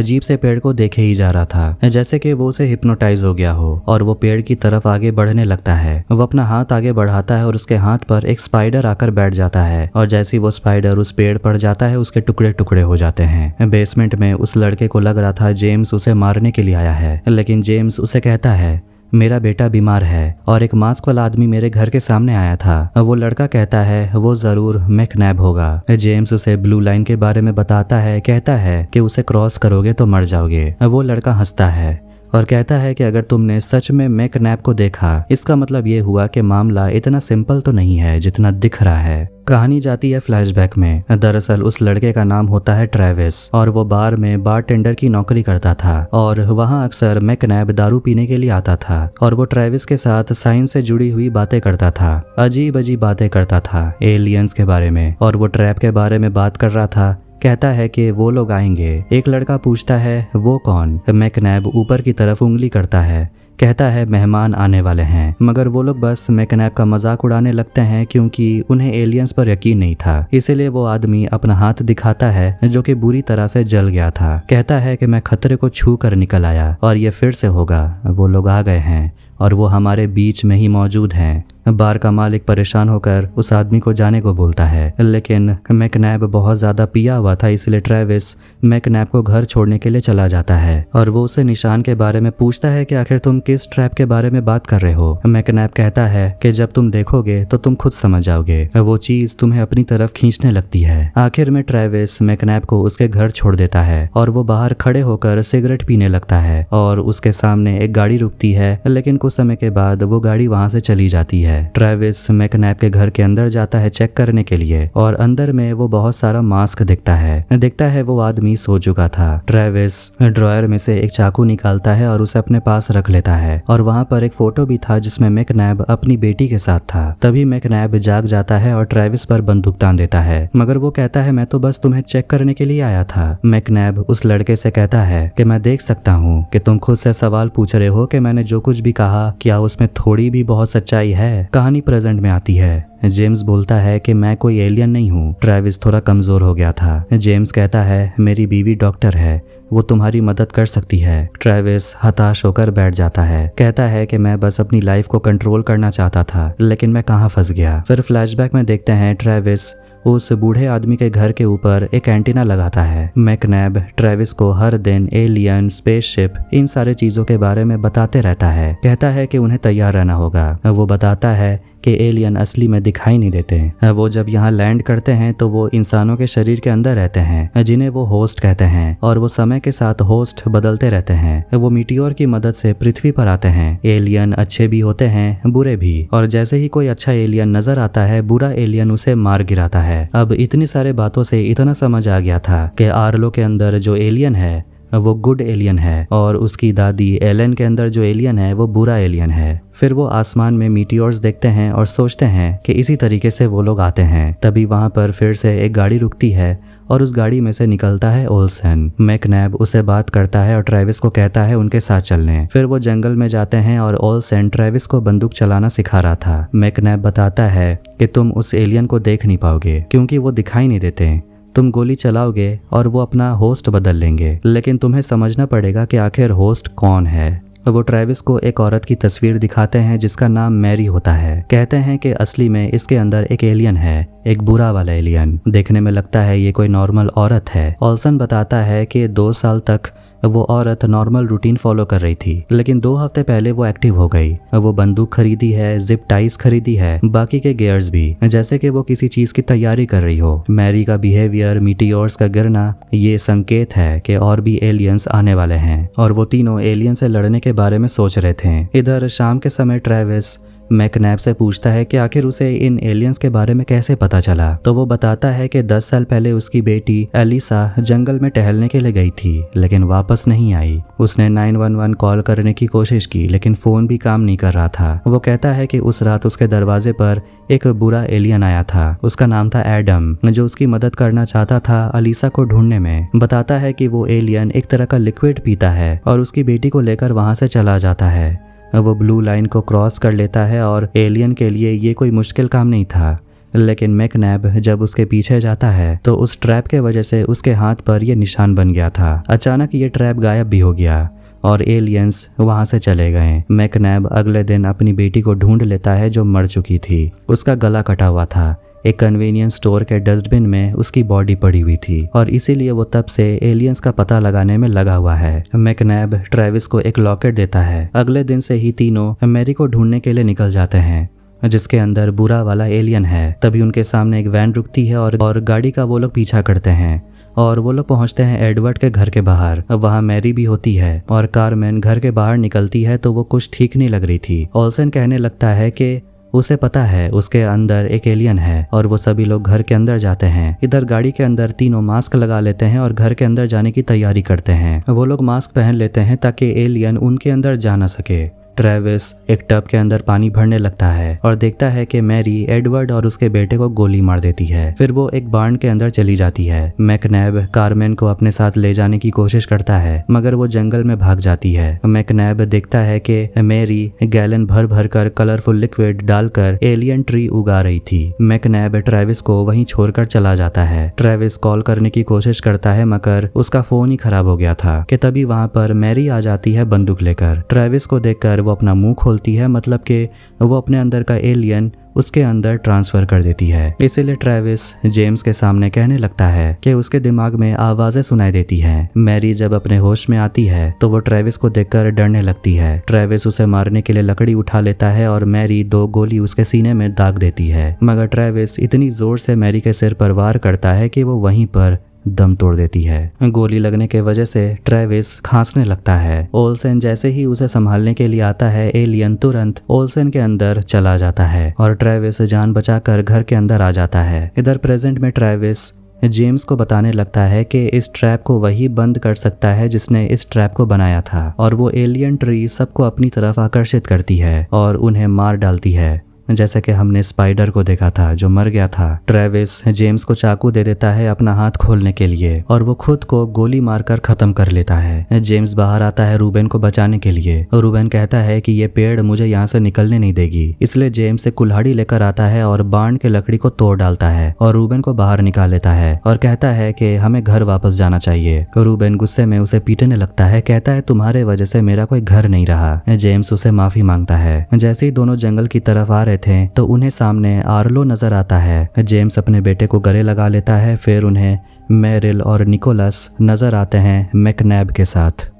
अजीब से पेड़ को देखे ही जा रहा था जैसे कि वो उसे हिप्नोटाइज हो गया हो और वो पेड़ की तरफ आगे बढ़ने लगता है। वो अपना हाथ आगे बढ़ाता है और उसके हाथ पर एक स्पाइडर आकर बैठ जाता है और जैसे ही वो स्पाइडर उस पेड़ पर जाता है उसके टुकड़े टुकड़े हो जाते हैं। बेसमेंट में उस लड़के को लग रहा था जेम्स उसे मारने के लिए आया है लेकिन जेम्स उसे कहता है मेरा बेटा बीमार है और एक मास्क वाला आदमी मेरे घर के सामने आया था। वो लड़का कहता है वो जरूर मैकनैब होगा। जेम्स उसे ब्लू लाइन के बारे में बताता है, कहता है कि उसे क्रॉस करोगे तो मर जाओगे। वो लड़का हंसता है और कहता है कि अगर तुमने सच में मैकनैब को देखा इसका मतलब ये हुआ कि मामला इतना सिंपल तो नहीं है जितना दिख रहा है। कहानी जाती है फ्लैशबैक में। दरअसल उस लड़के का नाम होता है ट्रेविस और वो बार में बारटेंडर की नौकरी करता था और वहाँ अक्सर मैकनैब दारू पीने के लिए आता था और वो ट्रेविस के साथ साइंस से जुड़ी हुई बातें करता था, अजीब अजीब बातें करता था एलियंस के बारे में और वो ट्रैप के बारे में बात कर रहा था। कहता है कि वो लोग आएंगे। एक लड़का पूछता है वो कौन? मैकनैब ऊपर की तरफ उंगली करता है, कहता है मेहमान आने वाले हैं। मगर वो लोग बस मैकनैब का मजाक उड़ाने लगते हैं क्योंकि उन्हें एलियंस पर यकीन नहीं था। इसीलिए वो आदमी अपना हाथ दिखाता है जो कि बुरी तरह से जल गया था। कहता है कि मैं खतरे को छू कर निकल आया और ये फिर से होगा। वो लोग आ गए हैं और वो हमारे बीच में ही मौजूद हैं। बार का मालिक परेशान होकर उस आदमी को जाने को बोलता है लेकिन मैकनैब बहुत ज्यादा पिया हुआ था इसलिए ट्रेविस मैकनैब को घर छोड़ने के लिए चला जाता है और वो उसे निशान के बारे में पूछता है कि आखिर तुम किस ट्रैप के बारे में बात कर रहे हो। मैकनैब कहता है कि जब तुम देखोगे तो तुम खुद समझ जाओगे। वो चीज तुम्हें अपनी तरफ खींचने लगती है। आखिर में ट्रेविस मैकनैब को उसके घर छोड़ देता है और वो बाहर खड़े होकर सिगरेट पीने लगता है और उसके सामने एक गाड़ी रुकती है लेकिन कुछ समय के बाद वो गाड़ी वहां से चली जाती है। ट्रेविस मैकनैब के घर के अंदर जाता है चेक करने के लिए और अंदर में वो बहुत सारा मास्क दिखता है वो आदमी सो चुका था। ट्रेविस ड्रॉयर में से एक चाकू निकालता है और उसे अपने पास रख लेता है और वहाँ पर एक फोटो भी था जिसमें मैकनैब अपनी बेटी के साथ था। तभी मैकनैब जाग जाता है और ट्रेविस पर बंदूक तान देता है, मगर वो कहता है मैं तो बस तुम्हें चेक करने के लिए आया था। मैकनैब उस लड़के से कहता है कि मैं देख सकता हूँ कि तुम खुद से सवाल पूछ रहे हो कि मैंने जो कुछ भी कहा क्या उसमें थोड़ी भी बहुत सच्चाई है। कहानी प्रेजेंट में आती है। जेम्स बोलता है कि मैं कोई एलियन नहीं हूँ। ट्रेविस थोड़ा कमजोर हो गया था। जेम्स कहता है मेरी बीवी डॉक्टर है, वो तुम्हारी मदद कर सकती है। ट्रेविस हताश होकर बैठ जाता है, कहता है कि मैं बस अपनी लाइफ को कंट्रोल करना चाहता था, लेकिन मैं कहाँ फंस गया। फिर फ्लैशबैक में देखते हैं ट्रेविस उस बूढ़े आदमी के घर के ऊपर एक एंटीना लगाता है। मैकनैब ट्रेविस को हर दिन एलियन, स्पेसशिप, इन सारे चीजों के बारे में बताते रहता है। कहता है कि उन्हें तैयार रहना होगा। वो बताता है कि एलियन असली में दिखाई नहीं देते। वो जब यहाँ लैंड करते हैं तो वो इंसानों के शरीर के अंदर रहते हैं जिन्हें वो होस्ट कहते हैं और वो समय के साथ होस्ट बदलते रहते हैं। वो मीटियोर की मदद से पृथ्वी पर आते हैं। एलियन अच्छे भी होते हैं, बुरे भी, और जैसे ही कोई अच्छा एलियन नजर आता है बुरा एलियन उसे मार गिराता है। अब इतनी सारे बातों से इतना समझ आ गया था कि आर्लो के अंदर जो एलियन है वो गुड एलियन है और उसकी दादी एलन के अंदर जो एलियन है वो बुरा एलियन है। फिर वो आसमान में मीटियोर्स देखते हैं और सोचते हैं कि इसी तरीके से वो लोग आते हैं। तभी वहां पर फिर से एक गाड़ी रुकती है और उस गाड़ी में से निकलता है ओल्सन। मैकनैब उससे बात करता है और ट्रेविस को कहता है उनके साथ चलने। फिर वो जंगल में जाते हैं और ओल्सन ट्रेविस को बंदूक चलाना सिखा रहा था। मैकनैब बताता है कि तुम उस एलियन को देख नहीं पाओगे क्योंकि वो दिखाई नहीं देते। तुम गोली चलाओगे और वो अपना होस्ट बदल लेंगे, लेकिन तुम्हें समझना पड़ेगा कि आखिर होस्ट कौन है। वो ट्रेविस को एक औरत की तस्वीर दिखाते हैं जिसका नाम मैरी होता है। कहते हैं कि असली में इसके अंदर एक एलियन है, एक बुरा वाला एलियन। देखने में लगता है ये कोई नॉर्मल औरत है। ओल्सन बताता है कि 2 साल तक वो औरत नॉर्मल रूटीन फॉलो कर रही थी, लेकिन 2 हफ्ते पहले वो एक्टिव हो गई। वो बंदूक खरीदी है, जिप टाइज खरीदी है, बाकी के गियर्स भी, जैसे कि वो किसी चीज की तैयारी कर रही हो। मैरी का बिहेवियर, मीटियोर्स का गिरना, ये संकेत है कि और भी एलियंस आने वाले हैं और वो तीनों एलियन से लड़ने के बारे में सोच रहे थे। इधर शाम के समय ट्रेविस मैकनैब से पूछता है कि आखिर उसे इन एलियंस के बारे में कैसे पता चला। तो वो बताता है कि 10 साल पहले उसकी बेटी एलिसा जंगल में टहलने के लिए गई थी, लेकिन वापस नहीं आई। उसने 911 कॉल करने की कोशिश की, लेकिन फोन भी काम नहीं कर रहा था। वो कहता है कि उस रात उसके दरवाजे पर एक बुरा एलियन आया था। उसका नाम था एडम, जो उसकी मदद करना चाहता था एलिसा को ढूंढने में। बताता है कि वो एलियन एक तरह का लिक्विड पीता है और उसकी बेटी को लेकर वहां से चला जाता है। वो ब्लू लाइन को क्रॉस कर लेता है और एलियन के लिए ये कोई मुश्किल काम नहीं था। लेकिन मैकनैब जब उसके पीछे जाता है तो उस ट्रैप के वजह से उसके हाथ पर यह निशान बन गया था। अचानक ये ट्रैप गायब भी हो गया और एलियंस वहां से चले गए। मैकनैब अगले दिन अपनी बेटी को ढूंढ लेता है जो मर चुकी थी। उसका गला कटा हुआ था। एक कन्वीनियंस स्टोर के डस्टबिन में उसकी बॉडी पड़ी हुई थी और इसीलिए वो तब से एलियंस का पता लगाने में लगा हुआ है। मैकनैब ट्रेविस को एक लॉकेट देता है। अगले दिन से ही तीनों मैरी को ढूंढने के लिए निकल जाते हैं जिसके अंदर बुरा वाला एलियन है। तभी उनके सामने एक वैन रुकती है और गाड़ी का वो लोग पीछा करते हैं और वो लोग पहुंचते हैं एडवर्ड के घर के बाहर। वहाँ मैरी भी होती है और कारमेन घर के बाहर निकलती है तो वो कुछ ठीक नहीं लग रही थी। ओल्सन कहने लगता है कि उसे पता है उसके अंदर एक एलियन है और वो सभी लोग घर के अंदर जाते हैं। इधर गाड़ी के अंदर तीनों मास्क लगा लेते हैं और घर के अंदर जाने की तैयारी करते हैं। वो लोग मास्क पहन लेते हैं ताकि एलियन उनके अंदर जा ना सके। ट्रेविस एक टब के अंदर पानी भरने लगता है और देखता है कि मैरी एडवर्ड और उसके बेटे को गोली मार देती है। फिर वो एक बार्न के अंदर चली जाती है। मैकनैब कारमेन को अपने साथ ले जाने की कोशिश करता है मगर वो जंगल में भाग जाती है। मैकनैब देखता है कि मैरी गैलन भर भर कर कलरफुल लिक्विड डालकर एलियन ट्री उगा रही थी। मैकनैब ट्रेविस को वहीं छोड़कर चला जाता है। ट्रेविस कॉल करने की कोशिश करता है मगर उसका फोन ही खराब हो गया था कि तभी वहां पर मैरी आ जाती है बंदूक लेकर। ट्रेविस को देखकर वो अपना मुंह खोलती है, मतलब कि वो अपने अंदर का एलियन उसके अंदर ट्रांसफर कर देती है। इसीलिए ट्रेविस जेम्स के सामने कहने लगता है कि उसके दिमाग में आवाजें सुनाई देती हैं। मैरी जब अपने होश में आती है तो वो ट्रेविस को देखकर डरने लगती है। ट्रेविस उसे मारने के लिए लकड़ी उठा लेता है और मैरी 2 गोली उसके सीने में दाग देती है, मगर ट्रेविस इतनी जोर से मैरी के सिर पर वार करता है कि वो वहीं पर दम तोड़ देती है। गोली लगने के वजह से ट्रेविस खांसने लगता है। ओल्सन जैसे ही उसे संभालने के लिए आता है, एलियन तुरंत ओल्सन के अंदर चला जाता है और ट्रेविस जान बचाकर घर के अंदर आ जाता है। इधर प्रेजेंट में ट्रेविस जेम्स को बताने लगता है कि इस ट्रैप को वही बंद कर सकता है जिसने इस ट्रैप को बनाया था, और वो एलियन ट्री सबको अपनी तरफ आकर्षित करती है और उन्हें मार डालती है, जैसे कि हमने स्पाइडर को देखा था जो मर गया था। ट्रेविस जेम्स को चाकू दे देता है अपना हाथ खोलने के लिए और वो खुद को गोली मारकर खत्म कर लेता है। जेम्स बाहर आता है रूबेन को बचाने के लिए। रूबेन कहता है कि ये पेड़ मुझे यहाँ से निकलने नहीं देगी, इसलिए जेम्स एक कुल्हाड़ी लेकर आता है और बाण के लकड़ी को तोड़ डालता है और रूबेन को बाहर निकाल लेता है और कहता है कि हमें घर वापस जाना चाहिए। रूबेन गुस्से में उसे पीटने लगता है, कहता है तुम्हारे वजह से मेरा कोई घर नहीं रहा। जेम्स उसे माफी मांगता है। जैसे ही दोनों जंगल की तरफ आ रहे थे तो उन्हें सामने आर्लो नजर आता है। जेम्स अपने बेटे को गले लगा लेता है। फिर उन्हें मैरिल और निकोलस नजर आते हैं मैकनैब के साथ।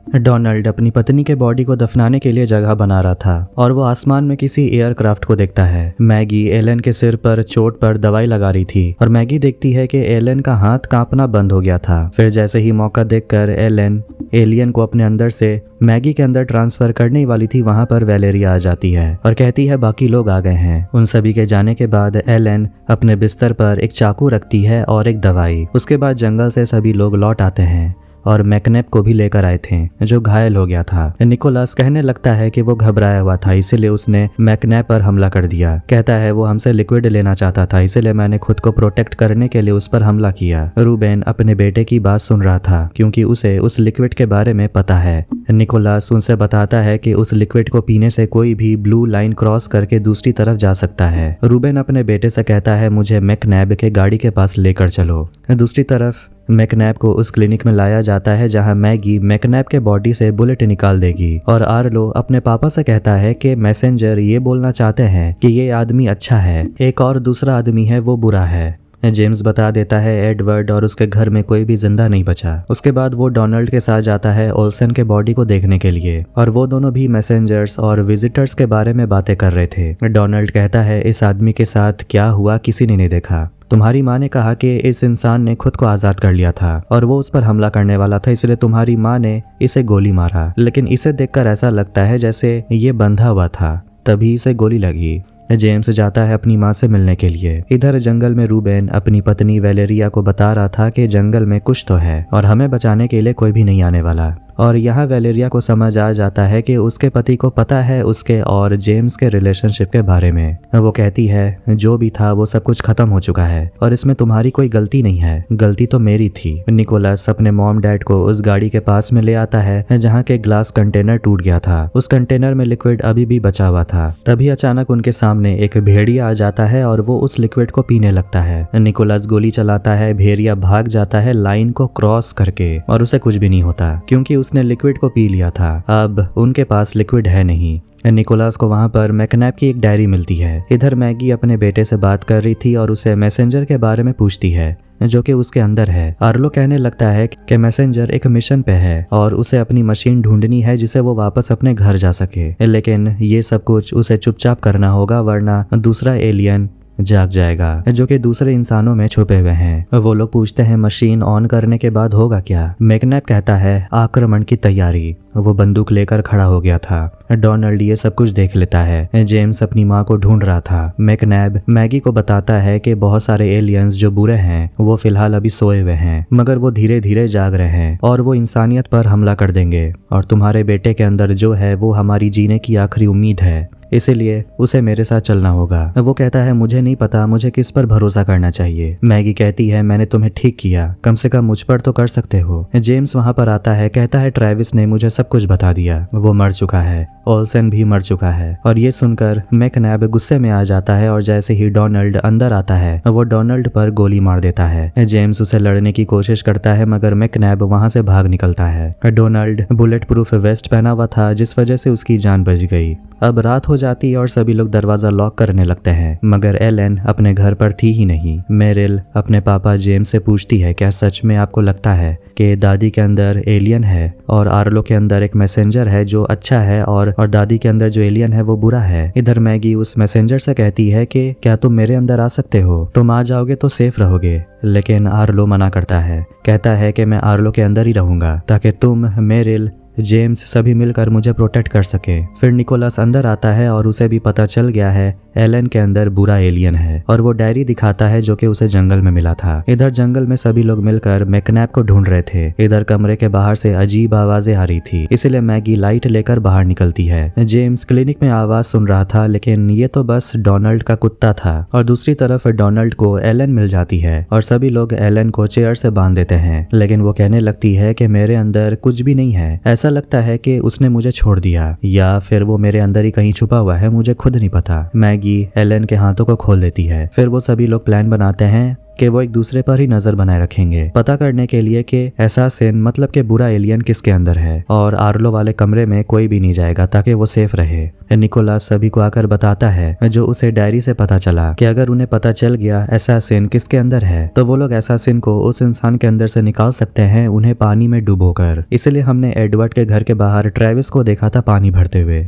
डोनाल्ड अपनी पत्नी के बॉडी को दफनाने के लिए जगह बना रहा था और वो आसमान में किसी एयरक्राफ्ट को देखता है। मैगी एलन के सिर पर चोट पर दवाई लगा रही थी और मैगी देखती है कि एलन का हाथ कांपना बंद हो गया था। फिर जैसे ही मौका देखकर एलन एलियन को अपने अंदर से मैगी के अंदर ट्रांसफर करने वाली थी, वहां पर वैलेरिया आ जाती है और कहती है बाकी लोग आ गए हैं। उन सभी के जाने के बाद एलन अपने बिस्तर पर एक चाकू रखती है और एक दवाई। उसके बाद जंगल से सभी लोग लौट आते हैं और मैकनैब को भी लेकर आए थे जो घायल हो गया था। निकोलस कहने लगता है कि वो घबराया हुआ था, इसीलिए उसने मैकनैब पर हमला कर दिया। कहता है वो हमसे लिक्विड लेना चाहता था, इसीलिए मैंने खुद को प्रोटेक्ट करने के लिए उस पर हमला किया। रूबेन अपने बेटे की बात सुन रहा था क्योंकि उसे उस लिक्विड के बारे में पता है। निकोलस उनसे बताता है कि उस लिक्विड को पीने से कोई भी ब्लू लाइन क्रॉस करके दूसरी तरफ जा सकता है। रूबेन अपने बेटे से कहता है मुझे मैकनैब के गाड़ी के पास लेकर चलो। दूसरी तरफ मैकनैब को उस क्लिनिक में लाया जाता है जहां मैगी मैकनैब के बॉडी से बुलेट निकाल देगी और आर्लो अपने पापा से कहता है कि मैसेंजर ये बोलना चाहते हैं कि ये आदमी अच्छा है, एक और दूसरा आदमी है वो बुरा है। जेम्स बता देता है एडवर्ड और उसके घर में कोई भी जिंदा नहीं बचा। उसके बाद वो डोनाल्ड के साथ जाता है ओल्सन के बॉडी को देखने के लिए और वो दोनों भी मैसेंजर्स और विजिटर्स के बारे में बातें कर रहे थे। डोनाल्ड कहता है इस आदमी के साथ क्या हुआ किसी ने नहीं देखा। तुम्हारी माँ ने कहा कि इस इंसान ने खुद को आजाद कर लिया था और वो उस पर हमला करने वाला था, इसलिए तुम्हारी माँ ने इसे गोली मारा। लेकिन इसे देखकर ऐसा लगता है जैसे ये बंधा हुआ था, तभी इसे गोली लगी। जेम्स जाता है अपनी माँ से मिलने के लिए। इधर जंगल में रूबेन अपनी पत्नी वैलेरिया को बता रहा था कि जंगल में कुछ तो है और हमें बचाने के लिए कोई भी नहीं आने वाला। और यहाँ वैलेरिया को समझ आ जाता है कि उसके पति को पता है उसके और जेम्स के रिलेशनशिप के बारे में। वो कहती है जो भी था वो सब कुछ खत्म हो चुका है और इसमें तुम्हारी कोई गलती नहीं है, गलती तो मेरी थी। निकोलस अपने मॉम डैड को उस गाड़ी के पास में ले आता है जहाँ के ग्लास कंटेनर टूट गया था। उस कंटेनर में लिक्विड अभी भी बचा हुआ था। तभी अचानक उनके सामने एक भेड़िया आ जाता है और वो उस लिक्विड को पीने लगता है। निकोलस गोली चलाता है, भेड़िया भाग जाता है लाइन को क्रॉस करके और उसे कुछ भी नहीं होता क्योंकि उसने लिक्विड को पी लिया था। अब उनके पास लिक्विड है नहीं। निकोलस को वहां पर मैकनैब की एक डायरी मिलती है। इधर मैगी अपने बेटे से बात कर रही थी और उसे मैसेंजर के बारे में पूछती है जो कि उसके अंदर है। आर्लो कहने लगता है कि मैसेंजर एक मिशन पे है और उसे अपनी मशीन ढूंढनी है जिसे वो वापस अपने घर जा सके, लेकिन ये सब कुछ उसे चुपचाप करना होगा वरना दूसरा एलियन जाग जाएगा जो कि दूसरे इंसानों में छुपे हुए हैं। वो लोग पूछते हैं मशीन ऑन करने के बाद होगा क्या। मैकनैब कहता है आक्रमण की तैयारी। वो बंदूक लेकर खड़ा हो गया था। डोनाल्ड ये सब कुछ देख लेता है। जेम्स अपनी माँ को ढूंढ रहा था। मैकनैब मैगी को बताता है कि बहुत सारे एलियंस जो बुरे हैं वो फिलहाल अभी सोए हुए हैं, मगर वो धीरे धीरे जाग रहे हैं और वो इंसानियत पर हमला कर देंगे और तुम्हारे बेटे के अंदर जो है वो हमारी जीने की आखिरी उम्मीद है, इसीलिए उसे मेरे साथ चलना होगा। वो कहता है मुझे नहीं पता मुझे किस पर भरोसा करना चाहिए। मैगी कहती है मैंने तुम्हें ठीक किया, कम से कम मुझ पर तो कर सकते हो। जेम्स वहां पर आता है, कहता है ट्रेविस ने मुझे सब कुछ बता दिया, वो मर चुका है, ओल्सन भी मर चुका है। और ये सुनकर मैकनैब गुस्से में आ जाता है और जैसे ही डोनाल्ड अंदर आता है वो डोनाल्ड पर गोली मार देता है। जेम्स उसे लड़ने की कोशिश करता है मगर मैकनैब वहां से भाग निकलता है। डोनाल्ड बुलेट प्रूफ वेस्ट पहना हुआ था जिस वजह से उसकी जान बच गई। अब रात हो हो जाती है और सभी लोग दरवाजा लॉक करने लगते हैं, मगर एलन अपने घर पर थी ही नहीं। मेरिल अपने पापा जेम्स से पूछती है, क्या सच में आपको लगता है कि दादी के अंदर एलियन है और आर्लो के अंदर एक मैसेंजर है जो अच्छा है और दादी के अंदर जो एलियन है वो बुरा है। इधर मैगी उस मैसेंजर से कहती है कि क्या तुम मेरे अंदर आ सकते हो, तुम आ जाओगे तो सेफ रहोगे, लेकिन आर्लो मना करता है, कहता है कि मैं आर्लो के अंदर ही रहूंगा ताकि तुम, मेरिल, जेम्स सभी मिलकर मुझे प्रोटेक्ट कर सके। फिर निकोलस अंदर आता है और उसे भी पता चल गया है एलन के अंदर बुरा एलियन है और वो डायरी दिखाता है जो कि उसे जंगल में मिला था। इधर जंगल में सभी लोग मिलकर मैकनैप को ढूंढ रहे थे। इधर कमरे के बाहर से अजीब आवाजें आ रही थी, इसलिए मैगी लाइट लेकर बाहर निकलती है। जेम्स क्लिनिक में आवाज सुन रहा था, लेकिन ये तो बस डोनाल्ड का कुत्ता था। और दूसरी तरफ डोनाल्ड को एलन मिल जाती है और सभी लोग एलन को चेयर से बांध देते हैं, लेकिन वो कहने लगती है कि मेरे अंदर कुछ भी नहीं है, ऐसा लगता है कि उसने मुझे छोड़ दिया या फिर वो मेरे अंदर ही कहीं छुपा हुआ है, मुझे खुद नहीं पता। मैगी एलन के हाथों को खोल देती है। फिर वो सभी लोग प्लान बनाते हैं कि वो एक दूसरे पर ही नजर बनाए रखेंगे, पता करने के लिए कि एसासिन मतलब कि बुरा एलियन किसके अंदर है, और आर्लो वाले कमरे में कोई भी नहीं जाएगा ताकि वो सेफ रहे। निकोलस सभी को आकर बताता है जो उसे डायरी से पता चला कि अगर उन्हें पता चल गया एसासिन किसके अंदर है तो वो लोग एसासिन को उस इंसान के अंदर से निकाल सकते हैं, उन्हें पानी में डुबोकर। इसलिए हमने एडवर्ड के घर के बाहर ट्रेविस को देखा था पानी भरते हुए।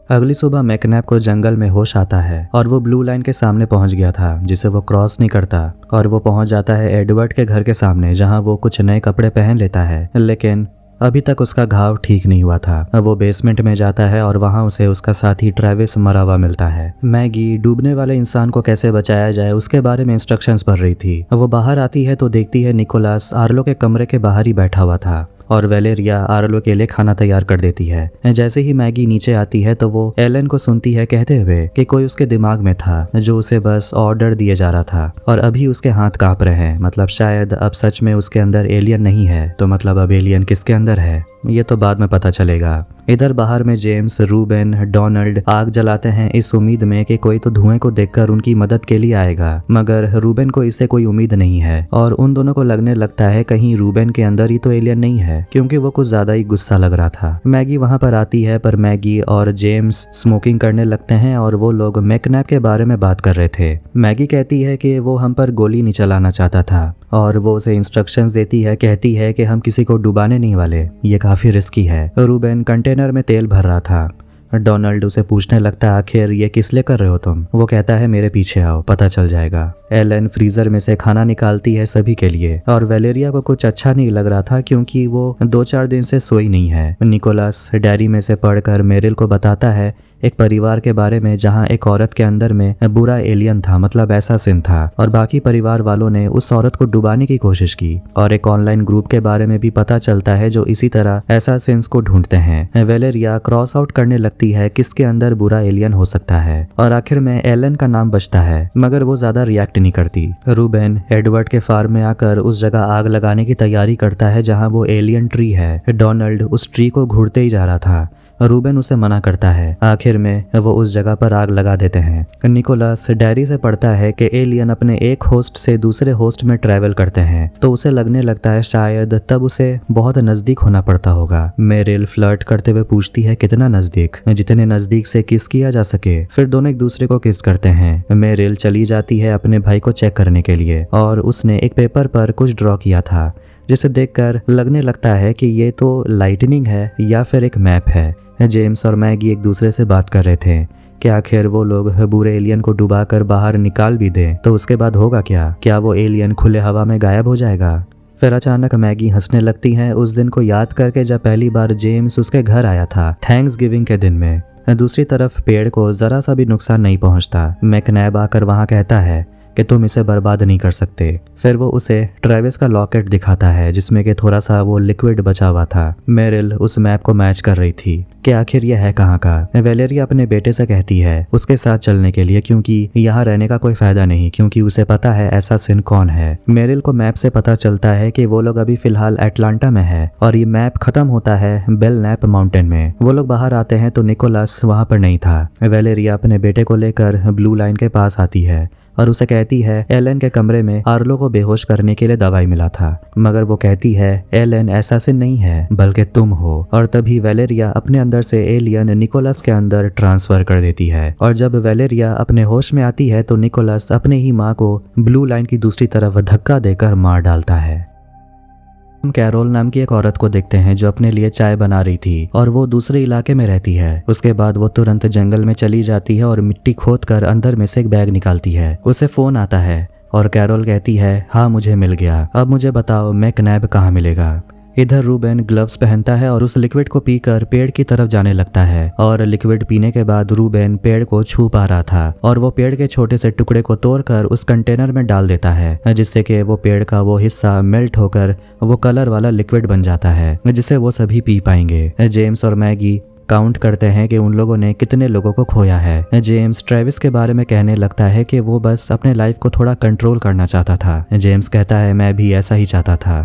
अगली सुबह मैकनैप को जंगल में होश आता है और वो ब्लू लाइन के सामने पहुंच गया था जिसे वो क्रॉस नहीं करता, और वो पहुंच जाता है एडवर्ड के घर के सामने जहां वो कुछ नए कपड़े पहन लेता है, लेकिन अभी तक उसका घाव ठीक नहीं हुआ था। अब वो बेसमेंट में जाता है और वहां उसे उसका साथी ट्रेविस मरा हुआ मिलता है। मैगी डूबने वाले इंसान को कैसे बचाया जाए उसके बारे में इंस्ट्रक्शंस पढ़ रही थी। वो बाहर आती है तो देखती है निकोलस आर्लो के कमरे के बाहर ही बैठा हुआ था और वेलेरिया आर्लो के लिए खाना तैयार कर देती है। जैसे ही मैगी नीचे आती है तो वो एलन को सुनती है कहते हुए कि कोई उसके दिमाग में था जो उसे बस ऑर्डर दिए जा रहा था और अभी उसके हाथ कांप रहे हैं, मतलब शायद अब सच में उसके अंदर एलियन नहीं है, तो मतलब अब एलियन किसके अंदर है ये तो बाद में पता चलेगा। इधर बाहर में जेम्स, रूबेन, डोनाल्ड आग जलाते हैं इस उम्मीद में कि कोई तो धुएं को देखकर उनकी मदद के लिए आएगा, मगर रूबेन को इससे कोई उम्मीद नहीं है और उन दोनों को लगने लगता है कहीं रूबेन के अंदर ही तो एलियन नहीं है, क्योंकि वो कुछ ज्यादा ही गुस्सा लग रहा था। मैगी वहां पर आती है पर मैगी और जेम्स स्मोकिंग करने लगते हैं और वो लोग मैकनैप के बारे में बात कर रहे थे। मैगी कहती है कि वो हम पर गोली नहीं चलाना चाहता था और वो उसे इंस्ट्रक्शंस देती है, कहती है कि हम किसी को डुबाने नहीं वाले, ये काफी रिस्की है। रूबेन कंटेनर में तेल भर रहा था। डोनाल्ड उसे पूछने लगता है आखिर ये किस लिए कर रहे हो तुम? वो कहता है मेरे पीछे आओ, पता चल जाएगा। एलन फ्रीजर में से खाना निकालती है सभी के लिए और वेलेरिया को कुछ अच्छा नहीं लग रहा था क्योंकि वो 2-4 दिन से सोई नहीं है। निकोलस डायरी में से पढ़कर मेरिल को बताता है एक परिवार के बारे में जहां एक औरत के अंदर में बुरा एलियन था, मतलब एसासिन था, और बाकी परिवार वालों ने उस औरत को डुबाने की कोशिश की। और एक ऑनलाइन ग्रुप के बारे में भी पता चलता है जो इसी तरह एसासिन्स को ढूंढते हैं। वेलेरिया क्रॉस आउट करने लगती है किसके अंदर बुरा एलियन हो सकता है और आखिर में एलन का नाम बचता है, मगर वो ज्यादा रिएक्ट नहीं करती। रूबेन एडवर्ड के फार्म में आकर उस जगह आग लगाने की तैयारी करता है जहाँ वो एलियन ट्री है। डोनाल्ड उस ट्री को घूरते ही जा रहा था, रूबेन उसे मना करता है। आखिर में वो उस जगह पर आग लगा देते हैं। निकोलस डायरी से पढ़ता है कि एलियन अपने एक होस्ट से दूसरे होस्ट में ट्रैवल करते हैं, तो उसे लगने लगता है शायद तब उसे बहुत नजदीक होना पड़ता होगा। मेरिल फ्लर्ट करते हुए पूछती है कितना नजदीक, जितने नजदीक से किस किया जा सके। फिर दोनों एक दूसरे को किस करते हैं। मेरिल चली जाती है अपने भाई को चेक करने के लिए और उसने एक पेपर पर कुछ ड्रॉ किया था जिसे देखकर लगने लगता है कि ये तो लाइटनिंग है या फिर एक मैप है। जेम्स और मैगी एक दूसरे से बात कर रहे थे कि आखिर वो लोग बुरे एलियन को डुबाकर बाहर निकाल भी दें तो उसके बाद होगा क्या वो एलियन खुले हवा में गायब हो जाएगा? फिर अचानक मैगी हंसने लगती है उस दिन को याद करके जब पहली बार जेम्स उसके घर आया था थैंक्स गिविंग के दिन में। दूसरी तरफ पेड़ को जरा सा भी नुकसान नहीं पहुंचता। मैकनैब आकर वहां कहता है कि तुम इसे बर्बाद नहीं कर सकते। फिर वो उसे ट्रेविस का लॉकेट दिखाता है जिसमें कि थोड़ा सा वो लिक्विड बचा हुआ था। मेरिल उस मैप को मैच कर रही थी कि आखिर यह है कहाँ का। वेलेरिया अपने बेटे से कहती है उसके साथ चलने के लिए क्योंकि यहाँ रहने का कोई फायदा नहीं, क्योंकि उसे पता है एसासिन कौन है। मेरिल को मैप से पता चलता है कि वो लोग अभी फिलहाल एटलांटा में है और ये मैप खत्म होता है बेलनैप माउंटेन में। वो लोग बाहर आते हैं तो निकोलस वहाँ पर नहीं था। वेलेरिया अपने बेटे को लेकर ब्लू लाइन के पास आती है और उसे कहती है एलन के कमरे में आर्लो को बेहोश करने के लिए दवाई मिला था, मगर वो कहती है एलन एसासिन नहीं है बल्कि तुम हो। और तभी वेलेरिया अपने अंदर से एलियन निकोलस के अंदर ट्रांसफर कर देती है और जब वेलेरिया अपने होश में आती है तो निकोलस अपने ही माँ को ब्लू लाइन की दूसरी तरफ धक्का देकर मार डालता है। हम कैरोल नाम की एक औरत को देखते हैं जो अपने लिए चाय बना रही थी और वो दूसरे इलाके में रहती है। उसके बाद वो तुरंत जंगल में चली जाती है और मिट्टी खोदकर अंदर में से एक बैग निकालती है। उसे फोन आता है और कैरोल कहती है हाँ मुझे मिल गया, अब मुझे बताओ मैकनैब कहाँ मिलेगा। इधर रूबेन ग्लव्स पहनता है और उस लिक्विड को पीकर पेड़ की तरफ जाने लगता है और लिक्विड पीने के बाद रूबेन पेड़ को छू पा रहा था और वो पेड़ के छोटे से टुकड़े को तोड़कर उस कंटेनर में डाल देता है जिससे कि वो पेड़ का वो हिस्सा मेल्ट होकर वो कलर वाला लिक्विड बन जाता है जिसे वो सभी पी पाएंगे। जेम्स और मैगी काउंट करते हैं कि उन लोगों ने कितने लोगों को खोया है। जेम्स ट्रेविस के बारे में कहने लगता है कि वो बस अपने लाइफ को थोड़ा कंट्रोल करना चाहता था। जेम्स कहता है मैं भी ऐसा ही चाहता था।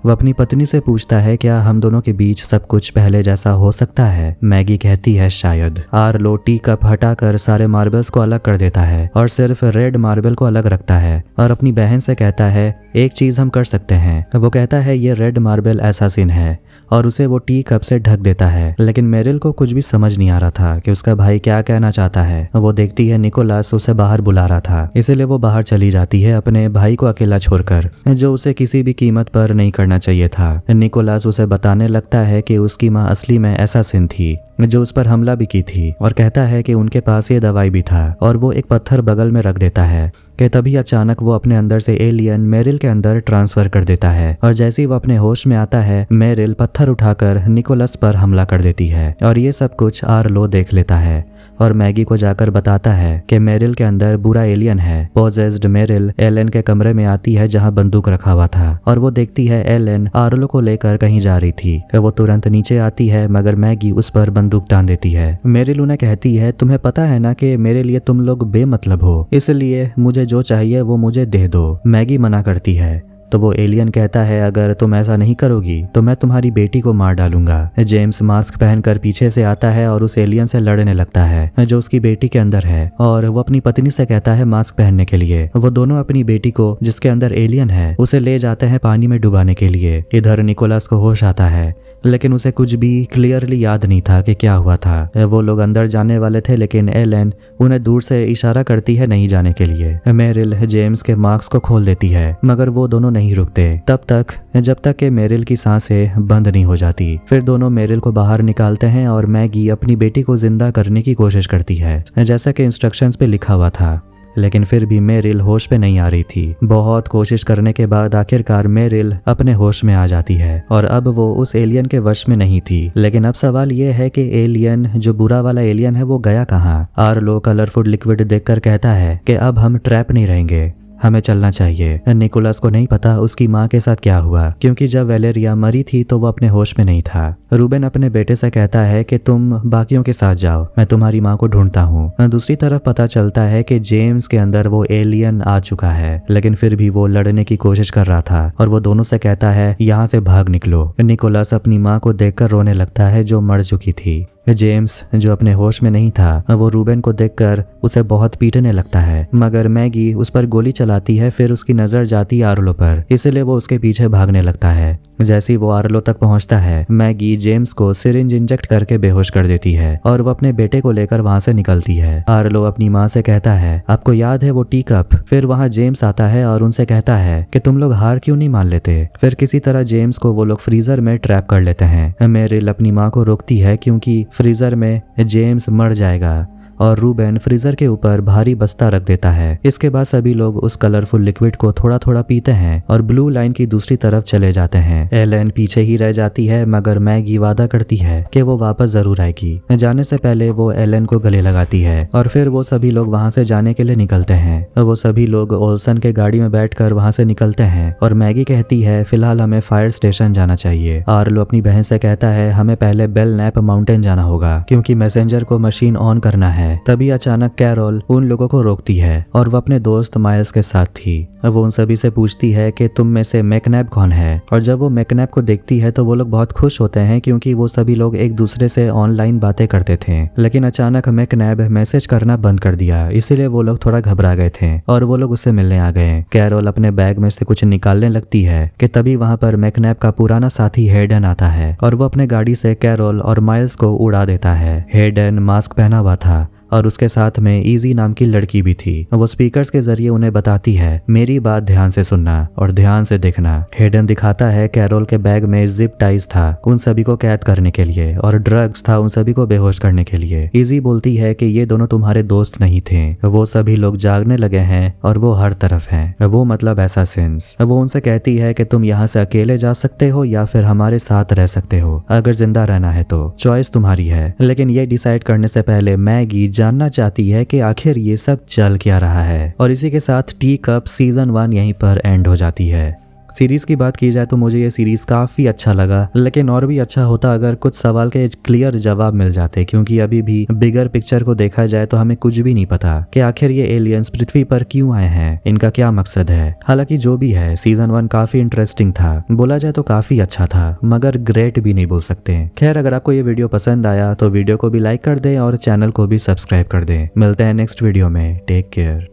वो अपनी पत्नी से पूछता है क्या हम दोनों के बीच सब कुछ पहले जैसा हो सकता है। मैगी कहती है शायद। आर्लो टी कप हटाकर सारे मार्बल्स को अलग कर देता है और सिर्फ रेड मार्बल को अलग रखता है और अपनी बहन से कहता है एक चीज हम कर सकते हैं। वो कहता है ये रेड मार्बल एसासिन है और उसे वो टी कप से ढक देता है। लेकिन मेरिल को कुछ भी समझ नहीं आ रहा था कि उसका भाई क्या कहना चाहता है। वो देखती है निकोलस उसे बाहर बुला रहा था, इसलिए वो बाहर चली जाती है अपने भाई को अकेला छोड़कर, जो उसे किसी भी कीमत पर नहीं करना चाहिए था। निकोलस उसे बताने लगता है कि उसकी माँ असली में एसासिन थी जो उस पर हमला भी की थी और कहता है कि उनके पास ये दवाई भी था और वो एक पत्थर बगल में रख देता है कि तभी अचानक वो अपने अंदर से एलियन मेरिल के अंदर ट्रांसफर कर देता है और जैसे ही वो अपने होश में आता है मेरिल पत्थर उठाकर निकोलस पर हमला कर देती है और ये सब कुछ आर्लो देख लेता है और मैगी को जाकर बताता है कि मेरिल के अंदर बुरा एलियन है। पोजेस्ड मेरिल एलन के कमरे में आती है जहां बंदूक रखा हुआ था और वो देखती है एलन आर्लो को लेकर कहीं जा रही थी। वो तुरंत नीचे आती है मगर मैगी उस पर बंदूक तान देती है। मेरिल उन्हें कहती है तुम्हें पता है ना कि मेरे लिए तुम लोग बेमतलब हो, इसलिए मुझे जो चाहिए वो मुझे दे दो। मैगी मना करती है तो वो एलियन कहता है अगर तुम ऐसा नहीं करोगी तो मैं तुम्हारी बेटी को मार डालूंगा। जेम्स मास्क पहनकर पीछे से आता है और उस एलियन से लड़ने लगता है जो उसकी बेटी के अंदर है और वो अपनी पत्नी से कहता है मास्क पहनने के लिए। वो दोनों अपनी बेटी को जिसके अंदर एलियन है उसे ले जाते हैं पानी में डुबाने के लिए। इधर निकोलस को होश आता है लेकिन उसे कुछ भी क्लियरली याद नहीं था कि क्या हुआ था। वो लोग अंदर जाने वाले थे लेकिन एलन उन्हें दूर से इशारा करती है नहीं जाने के लिए। मेरिल जेम्स के मास्क को खोल देती है मगर वो दोनों नहीं रुकते तब तक जब तक कि मेरिल की सांसें बंद नहीं हो जाती। फिर दोनों मेरिल को बाहर निकालते हैं और मैगी अपनी बेटी को जिंदा करने की कोशिश करती है जैसा कि इंस्ट्रक्शंस पे लिखा हुआ था, लेकिन फिर भी मेरिल होश पे नहीं आ रही थी। बहुत कोशिश करने के बाद आखिरकार मेरिल अपने होश में आ जाती है और अब वो उस एलियन के वश में नहीं थी। लेकिन अब सवाल ये है कि एलियन जो बुरा वाला एलियन है वो गया कहाँ। आर्लो कलरफुल लिक्विड देखकर कहता है कि अब हम ट्रैप नहीं रहेंगे, हमें चलना चाहिए। निकोलस को नहीं पता उसकी माँ के साथ क्या हुआ क्योंकि जब वेलेरिया मरी थी तो वो अपने होश में नहीं था। रूबेन अपने बेटे से कहता है कि तुम बाकियों के साथ जाओ, मैं तुम्हारी माँ को ढूंढता हूँ। दूसरी तरफ पता चलता है कि जेम्स के अंदर वो एलियन आ चुका है लेकिन फिर भी वो लड़ने की कोशिश कर रहा था और वो दोनों से कहता है यहाँ से भाग निकलो। निकोलस अपनी माँ को देखकर रोने लगता है जो मर चुकी थी। जेम्स जो अपने होश में नहीं था वो रूबेन को देखकर उसे बहुत पीटने लगता है मगर मैगी उस पर गोली चलाती है। फिर उसकी नजर जाती आर्लो पर, इसलिए वो उसके पीछे भागने लगता है। जैसे ही वो आर्लो तक पहुंचता है मैगी जेम्स को सिरिंज इंजेक्ट करके बेहोश कर देती है और वो अपने बेटे को लेकर वहां से निकलती है। आर्लो अपनी माँ से कहता है आपको याद है वो टी कप। फिर वहाँ जेम्स आता है और उनसे कहता है कि तुम लोग हार क्यों नहीं मान लेते। फिर किसी तरह जेम्स को वो लोग फ्रीजर में ट्रैप कर लेते हैं। मेरिल अपनी माँ को रोकती है क्योंकि फ्रीजर में जेम्स मर जाएगा और रूबेन फ्रीजर के ऊपर भारी बस्ता रख देता है। इसके बाद सभी लोग उस कलरफुल लिक्विड को थोड़ा थोड़ा पीते हैं और ब्लू लाइन की दूसरी तरफ चले जाते हैं। एलन पीछे ही रह जाती है मगर मैगी वादा करती है कि वो वापस जरूर आएगी। जाने से पहले वो एलन को गले लगाती है और फिर वो सभी लोग वहाँ से जाने के लिए निकलते हैं। वो सभी लोग ओल्सन के गाड़ी में बैठकर वहाँ से निकलते हैं और मैगी कहती है फिलहाल हमें फायर स्टेशन जाना चाहिए। आर्लो अपनी बहन से कहता है हमें पहले बेल नैप माउंटेन जाना होगा क्योंकि मैसेंजर को मशीन ऑन करना है तभी अचानक कैरोल उन लोगों को रोकती है और वो अपने दोस्त माइल्स के साथ थी। वो उन सभी से पूछती है कि तुम में से मैकनैब कौन है, और जब वो मैकनैब को देखती है तो वो लोग बहुत खुश होते हैं क्योंकि वो सभी लोग एक दूसरे से ऑनलाइन बातें करते थे। लेकिन अचानक मैकनैब मैसेज करना बंद कर दिया, इसीलिए वो लोग थोड़ा घबरा गए थे और वो लोग उससे मिलने आ गए। कैरोल अपने बैग में से कुछ निकालने लगती है कि तभी वहां पर मैकनैब का पुराना साथी हेडन आता है और वो अपने गाड़ी से कैरोल और माइल्स को उड़ा देता है। हेडन मास्क पहना हुआ था और उसके साथ में इजी नाम की लड़की भी थी। वो स्पीकर्स के जरिए उन्हें बताती है, मेरी बात ध्यान से सुनना और ध्यान से देखना। हेडन दिखाता है कैरोल के बैग में जिप टाइज था उन सभी को कैद करने के लिए और ड्रग्स था उन सभी को बेहोश करने के लिए। इजी बोलती है कि ये दोनों तुम्हारे दोस्त नहीं थे, वो सभी लोग जागने लगे हैं और वो हर तरफ हैं, वो मतलब असैसिन्स। वो उनसे कहती है कि तुम यहाँ से अकेले जा सकते हो या फिर हमारे साथ रह सकते हो, अगर जिंदा रहना है तो चॉइस तुम्हारी है। लेकिन ये डिसाइड करने से पहले मैगी जानना चाहती है कि आखिर ये सब चल क्या रहा है। और इसी के साथ टी कप सीजन 1 यहीं पर एंड हो जाती है। सीरीज की बात की जाए तो मुझे ये सीरीज काफी अच्छा लगा, लेकिन और भी अच्छा होता अगर कुछ सवाल के क्लियर जवाब मिल जाते, क्योंकि अभी भी बिगर पिक्चर को देखा जाए तो हमें कुछ भी नहीं पता कि आखिर ये एलियंस पृथ्वी पर क्यों आए हैं, इनका क्या मकसद है। हालांकि जो भी है सीजन 1 काफी इंटरेस्टिंग था, बोला जाए तो काफी अच्छा था, मगर ग्रेट भी नहीं बोल सकते। खैर, अगर आपको ये वीडियो पसंद आया तो वीडियो को भी लाइक कर दे और चैनल को भी सब्सक्राइब कर दे। मिलते हैं नेक्स्ट वीडियो में, टेक केयर।